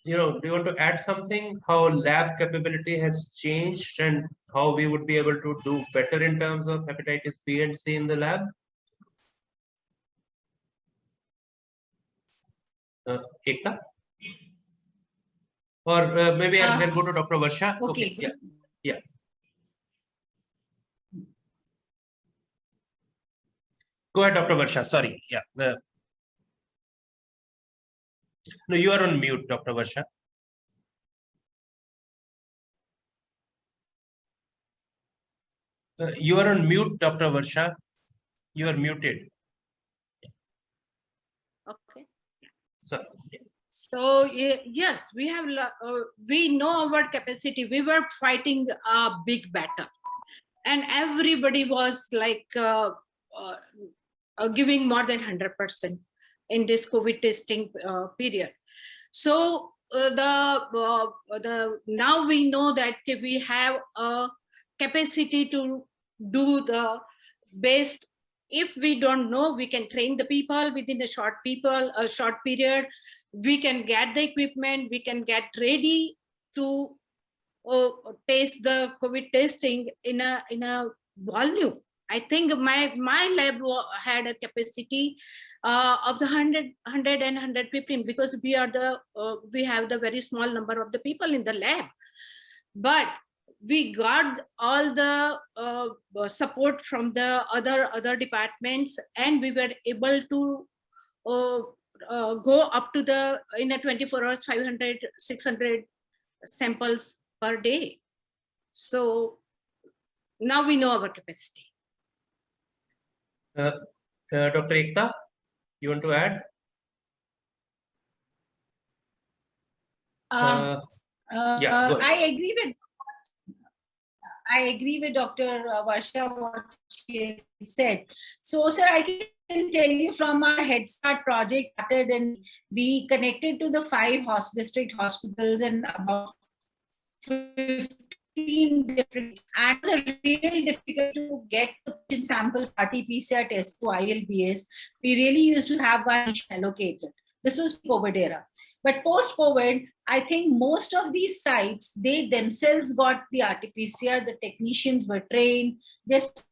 do you want to add something, how lab capability has changed and how we would be able to do better in terms of hepatitis B and C in the lab? Ekta? Or maybe I'll go to Dr. Varsha.
Okay.
Yeah. Go ahead, Dr. Varsha. Sorry. Yeah. No, you are on mute, Dr. Varsha. You are on mute, Dr. Varsha. You are muted.
Okay.
Sorry.
So yes, we know our capacity. We were fighting a big battle, and everybody was like giving more than 100% in this COVID testing period. So now we know that we have a capacity to do the best. If we don't know, we can train the people within a short period. We can get the equipment, we can get ready to test the COVID testing in a volume. I think my lab had a capacity of the 100 and 115, because we have the very small number of the people in the lab. But we got all the support from the other departments, and we were able to go up to in a 24 hours 500-600 samples per day. So now we know our capacity.
Dr. Ekta, you want to add? Yeah, go ahead.
I agree with Dr. Varsha what she said. So, sir, I can tell you from our Head Start project started, and we connected to the 5 district hospitals and about 15 different, and it's really difficult to get the sample RT-PCR test to ILBS. We really used to have one allocated. This was COVID era. But post-COVID, I think most of these sites, they themselves got the RT-PCR, the technicians were trained, just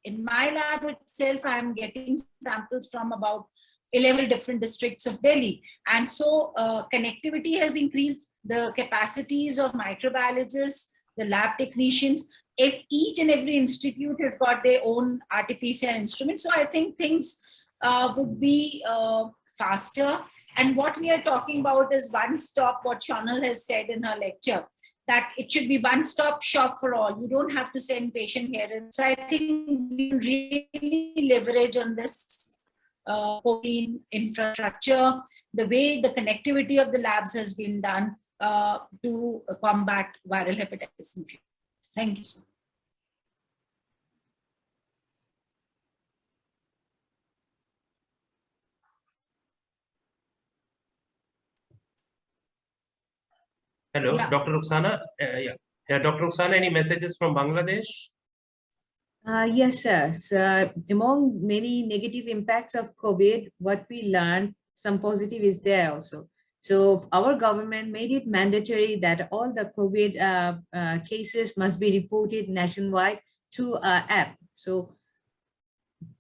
in my lab itself, I'm getting samples from about 11 different districts of Delhi. And so connectivity has increased, the capacities of microbiologists, the lab technicians. If each and every institute has got their own RT-PCR instrument. So I think things would be faster. And what we are talking about is one stop, what Shonal has said in her lecture, that it should be one-stop shop for all. You don't have to send patient here. And so I think we really leverage on this infrastructure, the way the connectivity of the labs has been done to combat viral hepatitis in future. Thank you, sir.
Hello,
Yeah.
Dr. Ruxana. Dr. Ruxana, any messages from Bangladesh?
Yes, sir. So among many negative impacts of COVID, what we learned, some positive is there also. So our government made it mandatory that all the COVID cases must be reported nationwide through an app. So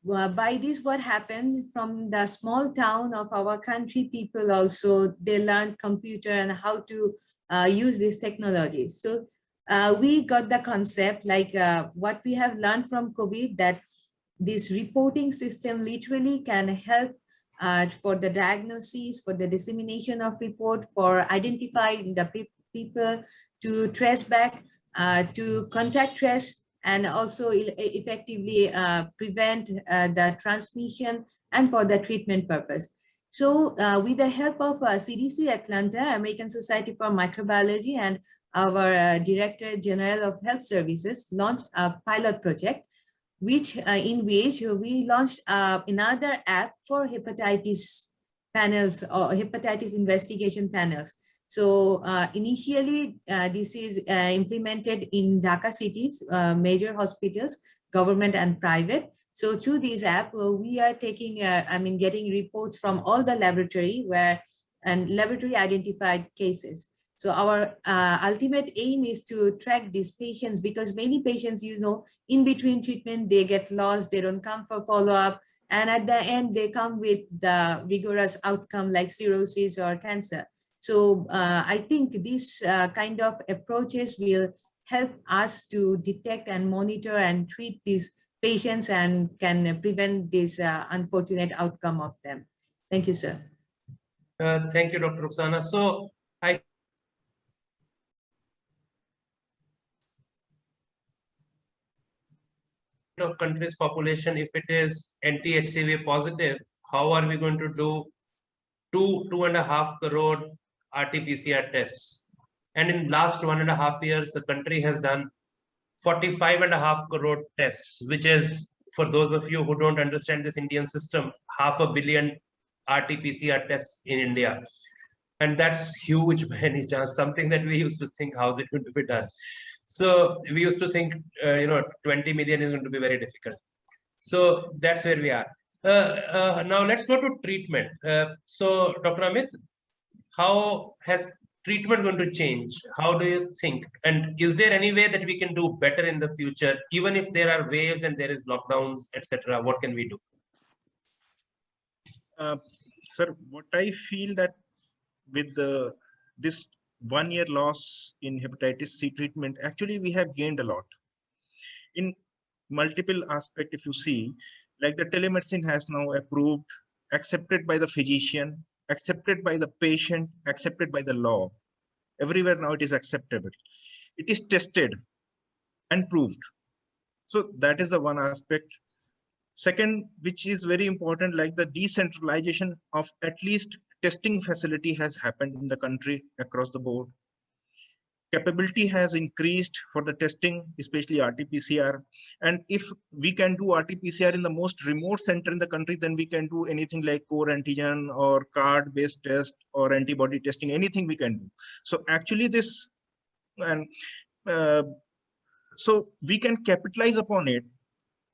by this, what happened from the small town of our country, people also, they learned computer and how to use this technology. So we got the concept like what we have learned from COVID, that this reporting system literally can help for the diagnosis, for the dissemination of report, for identifying the people, to trace back, to contact trace, and also effectively prevent the transmission, and for the treatment purpose. So with the help of CDC Atlanta, American Society for Microbiology, and our Director General of Health Services launched a pilot project, which in which we launched another app for hepatitis panels or hepatitis investigation panels. So initially, this is implemented in Dhaka cities, major hospitals, government and private. So through this app, we are taking, getting reports from all the laboratory and laboratory identified cases. So our ultimate aim is to track these patients, because many patients, in between treatment, they get lost, they don't come for follow-up. And at the end, they come with the vigorous outcome like cirrhosis or cancer. So I think this kind of approaches will help us to detect and monitor and treat these patients and can prevent this unfortunate outcome of them. Thank you, sir.
Thank you, Dr. Ruxana. So of country's population, if it is anti-HCV positive, how are we going to do 2.5 crore RT-PCR tests? And in last 1.5 years, the country has done 45.5 crore tests, which is, for those of you who don't understand this Indian system, 500 million RT-PCR tests in India. And that's huge by any chance, something that we used to think, how's it going to be done? So we used to think, 20 million is going to be very difficult. So that's where we are. Now let's go to treatment. So, Dr. Amit, how has treatment going to change? How do you think? And is there any way that we can do better in the future, even if there are waves and there is lockdowns, etc.? What can we do?
Sir, what I feel that with this 1 year loss in hepatitis C treatment, actually we have gained a lot in multiple aspect. If you see, like the telemedicine has now approved, accepted by the physician, accepted by the patient, accepted by the law. Everywhere now it is acceptable. It is tested and proved. So that is the one aspect. Second, which is very important, like the decentralization of at least testing facility has happened in the country across the board. Capability has increased for the testing, especially RT-PCR. And if we can do RT-PCR in the most remote center in the country, then we can do anything like core antigen or card-based test or antibody testing, anything we can do. So actually this, and so we can capitalize upon it.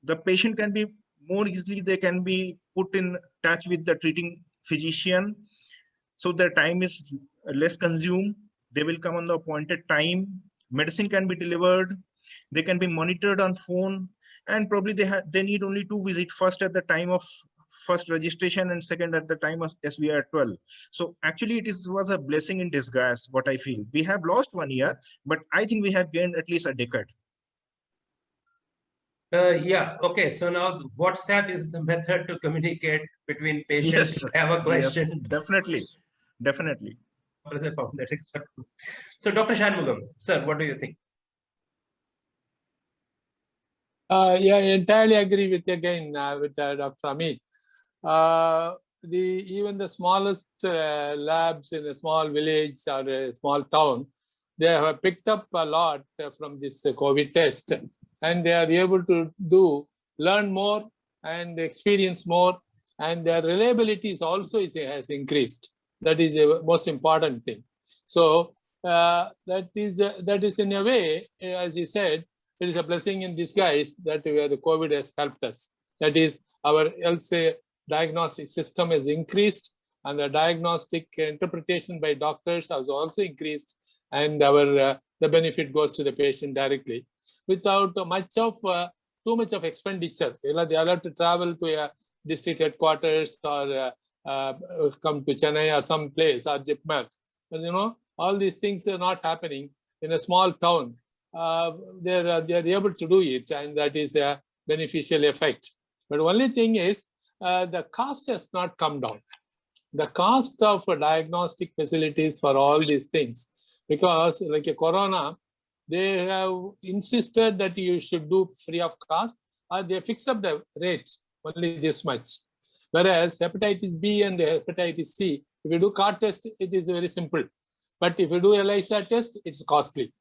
The patient can be more easily, they can be put in touch with the treating physician. So their time is less consumed. They will come on the appointed time. Medicine can be delivered. They can be monitored on phone. And probably they need only 2 visits, first at the time of first registration and second at the time of SVR 12. So actually was a blessing in disguise, what I feel. We have lost 1 year, but I think we have gained at least a decade.
Yeah, okay. So now WhatsApp is the method to communicate between patients.
Yes,
I have a question.
yes, definitely, definitely.
So Dr. Shanmugam, sir, what do you think?
Yeah, I entirely agree with you again with Dr. Amit. Even the smallest labs in a small village or a small town, they have picked up a lot from this COVID test, and they are able to learn more and experience more, and their reliability is also has increased. That is the most important thing. So that is in a way, as you said, it is a blessing in disguise that where the COVID has helped us. That is, our diagnostic system has increased, and the diagnostic interpretation by doctors has also increased, and our the benefit goes to the patient directly without too much of expenditure. They have to travel to a district headquarters or come to Chennai or some place or Jipmer. And, all these things are not happening in a small town. They are able to do it, and that is a beneficial effect. But only thing is, the cost has not come down. The cost of diagnostic facilities for all these things, because like a corona, they have insisted that you should do free of cost, or they fix up the rates only this much. Whereas hepatitis B and hepatitis C, if you do card test, it is very simple. But if you do ELISA test, it's costly.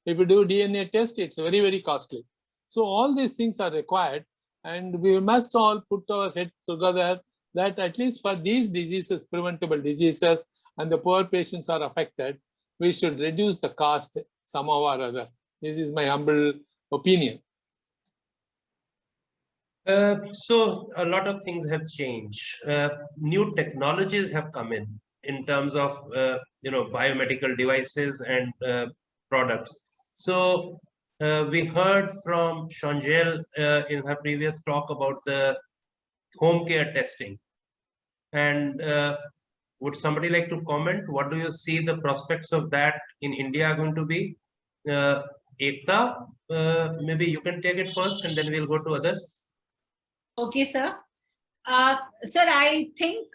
If you do DNA test, it's very, very costly. So all these things are required, and we must all put our heads together that at least for these diseases, preventable diseases, and the poor patients are affected, we should reduce the cost somehow or other. This is my humble opinion.
So a lot of things have changed. New technologies have come in terms of biomedical devices and products. So we heard from Shangel in her previous talk about the home care testing. And would somebody like to comment? What do you see the prospects of that in India are going to be? Ekta, maybe you can take it first, and then we'll go to others.
Okay, sir. Sir, I think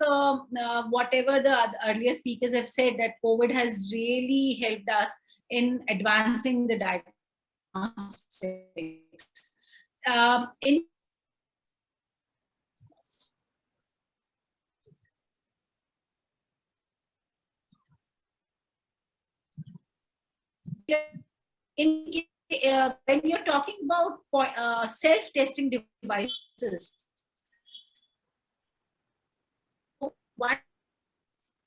whatever the earlier speakers have said, that COVID has really helped us in advancing the diagnostics. When you're talking about self-testing devices, one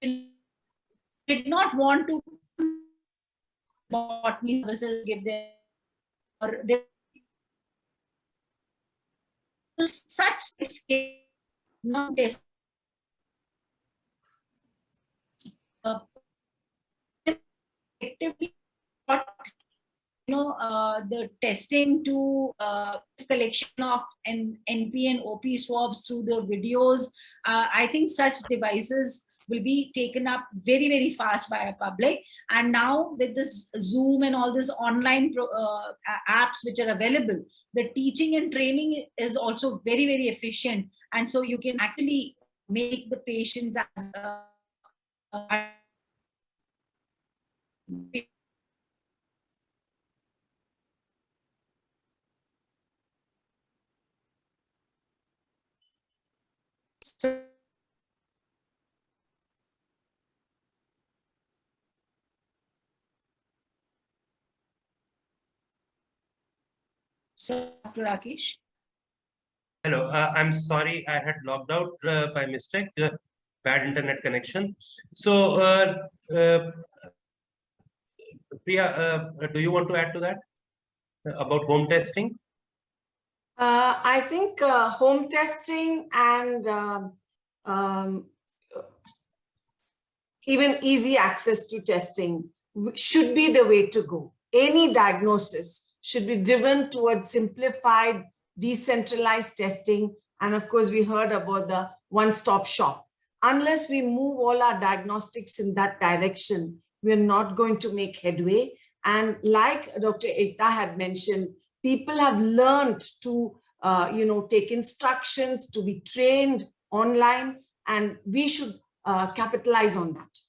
did not want to botany services give them, or they such not test effectively, the testing to collection of NP and OP swabs through the videos. I think such devices will be taken up very, very fast by a public. And now with this Zoom and all this online apps which are available, the teaching and training is also very, very efficient. And so you can actually make the patients So, Dr. Rakesh.
Hello, I'm sorry I had logged out by mistake, bad internet connection. So, Priya, do you want to add to that about home testing?
I think home testing and even easy access to testing should be the way to go. Any diagnosis should be driven towards simplified, decentralized testing. And of course, we heard about the one-stop shop. Unless we move all our diagnostics in that direction, we're not going to make headway. And like Dr. Ekta had mentioned, people have learned to take instructions, to be trained online, and we should capitalize on that.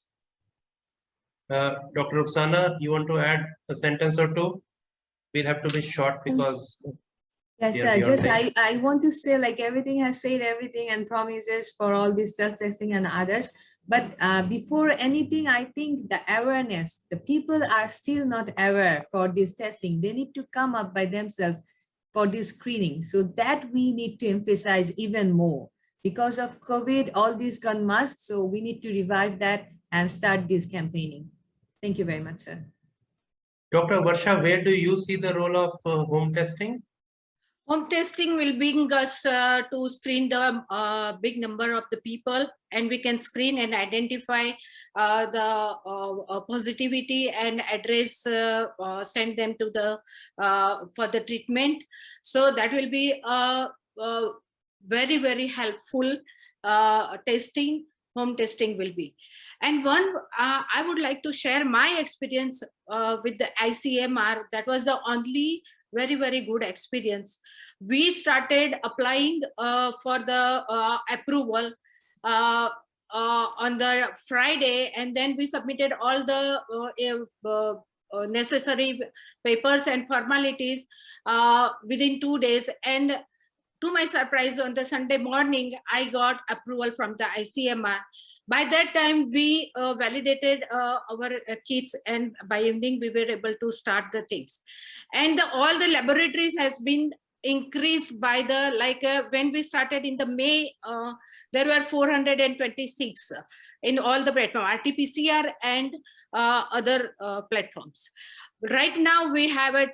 Dr. Ruxana, you want to add a sentence or two? We'll have to be short because
yes, sir. Just I want to say, like, everything has said everything and promises for all this self-testing and others. But before anything, I think the awareness, the people are still not aware for this testing. They need to come up by themselves for this screening. So that we need to emphasize even more. Because of COVID, all this gone must. So we need to revive that and start this campaigning. Thank you very much, sir.
Dr. Varsha, where do you see the role of home testing?
Home testing will bring us to screen the big number of the people, and we can screen and identify the positivity and address, send them to the for the treatment. So that will be very, very helpful testing. Home testing will be. And one, I would like to share my experience with the ICMR. That was the only very, very good experience. We started applying for the approval on the Friday, and then we submitted all the necessary papers and formalities within 2 days. And to my surprise, on the Sunday morning, I got approval from the ICMR. By that time, we validated our kits, and by evening, we were able to start the things. And all the laboratories has been increased by the, when we started in the May, there were 426 in all the platforms, RT-PCR and other platforms. Right now, we have a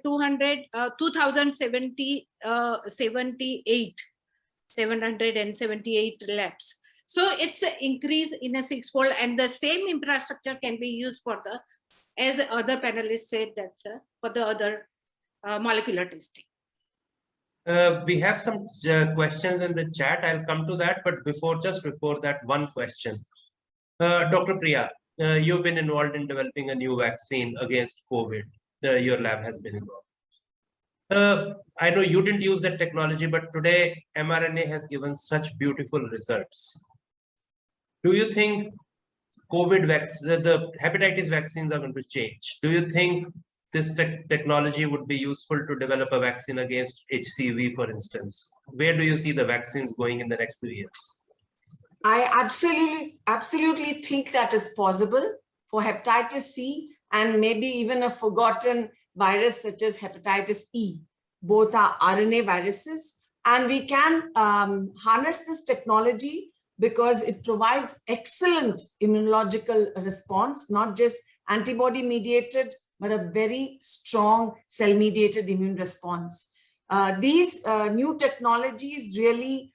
778 labs. So it's an increase in a 6-fold, and the same infrastructure can be used for the, as other panelists said, that for the other molecular testing.
We have some questions in the chat. I'll come to that, but just before that, one question. Dr. Priya, you've been involved in developing a new vaccine against COVID. Your lab has been involved. I know you didn't use that technology, but today mRNA has given such beautiful results. Do you think the hepatitis vaccines are going to change? Do you think this technology would be useful to develop a vaccine against HCV, for instance? Where do you see the vaccines going in the next few years?
I absolutely think that is possible for hepatitis C and maybe even a forgotten virus such as hepatitis E. Both are RNA viruses, and we can harness this technology because it provides excellent immunological response, not just antibody mediated, but a very strong cell mediated immune response. These new technologies really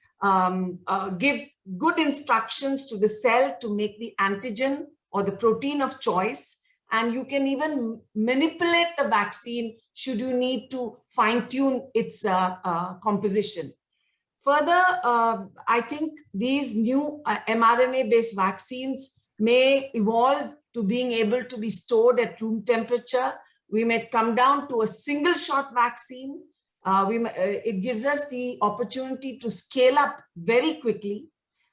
give good instructions to the cell to make the antigen or the protein of choice. And you can even manipulate the vaccine should you need to fine-tune its composition. Further, I think these new mRNA-based vaccines may evolve to being able to be stored at room temperature. We may come down to a single shot vaccine. It gives us the opportunity to scale up very quickly.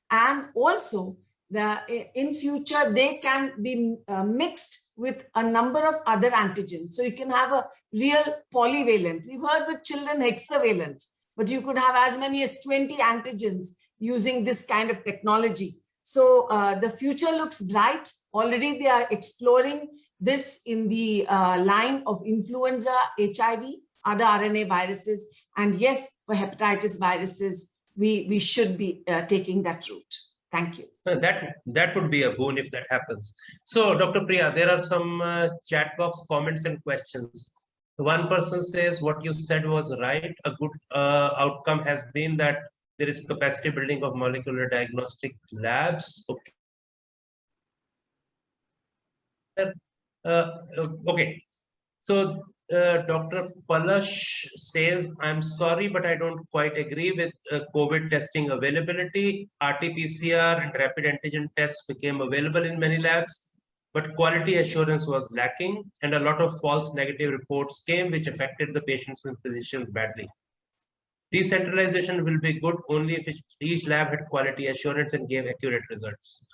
And also, in future, they can be mixed with a number of other antigens. So you can have a real polyvalent. We've heard with children hexavalent, but you could have as many as 20 antigens using this kind of technology. So the future looks bright. Already they are exploring this in the line of influenza, HIV, other RNA viruses. And yes, for hepatitis viruses, we should be taking that route. Thank you.
That would be a boon if that happens. So, Dr. Priya, there are some chat box comments and questions. One person says what you said was right. A good outcome has been that there is capacity building of molecular diagnostic labs. Okay. Okay. So Dr. Palash says, I'm sorry, but I don't quite agree with COVID testing availability. RT-PCR and rapid antigen tests became available in many labs, but quality assurance was lacking, and a lot of false negative reports came, which affected the patients and physicians badly. Decentralization will be good only if each lab had quality assurance and gave accurate results.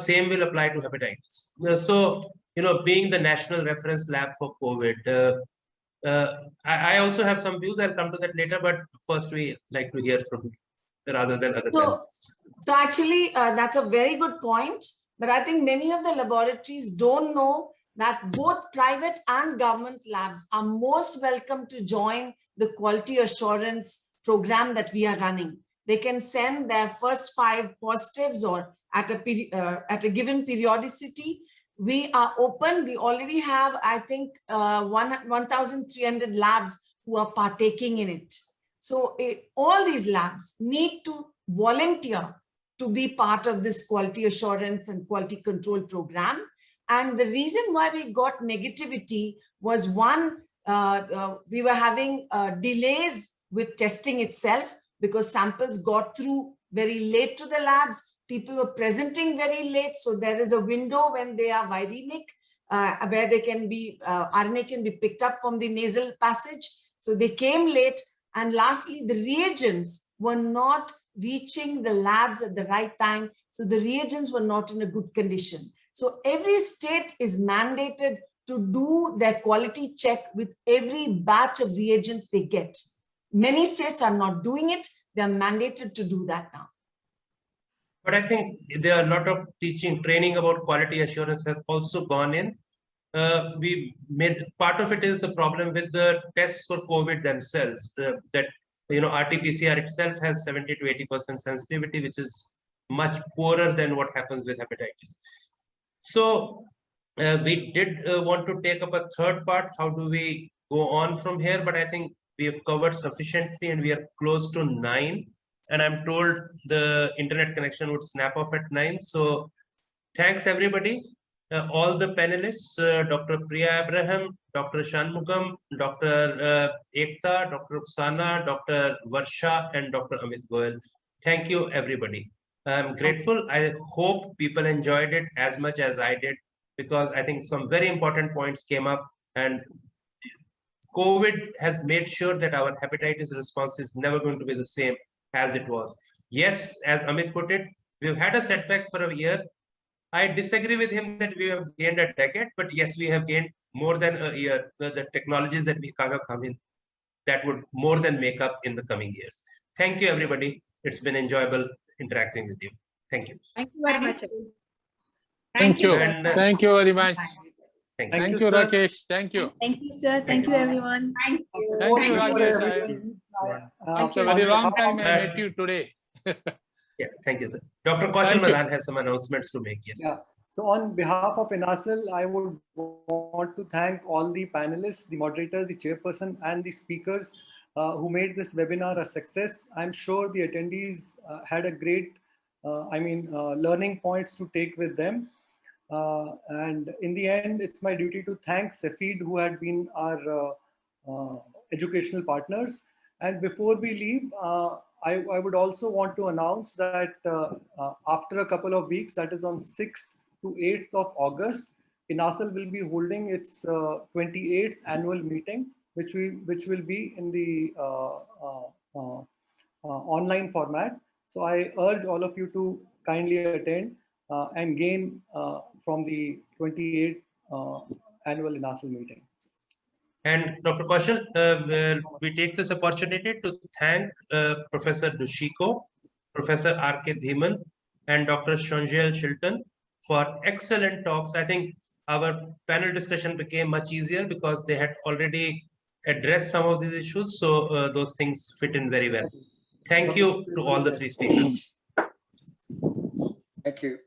Same will apply to hepatitis. So, you know, being the national reference lab for COVID, I also have some views. I'll come to that later, but first we like to hear from you rather than other panelists.
So actually, that's a very good point. But I think many of the laboratories don't know that both private and government labs are most welcome to join the quality assurance program that we are running. They can send their first 5 positives or at a given periodicity. We are open. We already have, I think, 1,300 labs who are partaking in it. So all these labs need to volunteer to be part of this quality assurance and quality control program. And the reason why we got negativity was one, we were having delays with testing itself because samples got through very late to the labs. People were presenting very late. So there is a window when they are viremic, where they can be, RNA can be picked up from the nasal passage. So they came late. And lastly, the reagents were not reaching the labs at the right time. So the reagents were not in a good condition. So every state is mandated to do their quality check with every batch of reagents they get. Many states are not doing it. They are mandated to do that now.
But I think there are a lot of training about quality assurance has also gone in. We made part of it is the problem with the tests for COVID themselves. That RT-PCR itself has 70 to 80% sensitivity, which is much poorer than what happens with hepatitis. So we did want to take up a third part. How do we go on from here? But I think we have covered sufficiently, and we are close to 9. And I'm told the internet connection would snap off at 9. So thanks everybody. All the panelists, Dr. Priya Abraham, Dr. Shanmugam, Dr. Ekta, Dr. Rukhsana, Dr. Varsha, and Dr. Amit Goyal. Thank you, everybody. I'm grateful. I hope people enjoyed it as much as I did, because I think some very important points came up, and COVID has made sure that our hepatitis response is never going to be the same as it was. Yes, as Amit put it, we've had a setback for a year. I disagree with him that we have gained a decade, but yes, we have gained more than a year. The technologies that we have come in, that would more than make up in the coming years. Thank you, everybody. It's been enjoyable interacting with you. Thank you.
Thank you very much.
Thank you.
And,
thank you very much.
Thank
you, Rakesh. Thank you.
Thank you, sir. Thank you, everyone.
Thank you.
Thank you, Rakesh. After a very long time, I met you today.
Yeah, thank you, sir. Dr. Kaushal Malan has some announcements to make. Yes.
Yeah. So on behalf of INASL, I would want to thank all the panelists, the moderators, the chairperson, and the speakers who made this webinar a success. I'm sure the attendees had a great, learning points to take with them. And in the end, it's my duty to thank Safid, who had been our educational partners. And before we leave, I would also want to announce that after a couple of weeks, that is on 6th to 8th of August, INASL will be holding its 28th annual meeting, which will be in the online format. So I urge all of you to kindly attend and gain from the 28th annual INASL meeting.
And Dr. Kaushal, we take this opportunity to thank Professor Dushiko, Professor R.K. Dhiman, and Dr. Shonjel Shilton for excellent talks. I think our panel discussion became much easier because they had already addressed some of these issues. So those things fit in very well. Thank you to all the three speakers.
Thank you.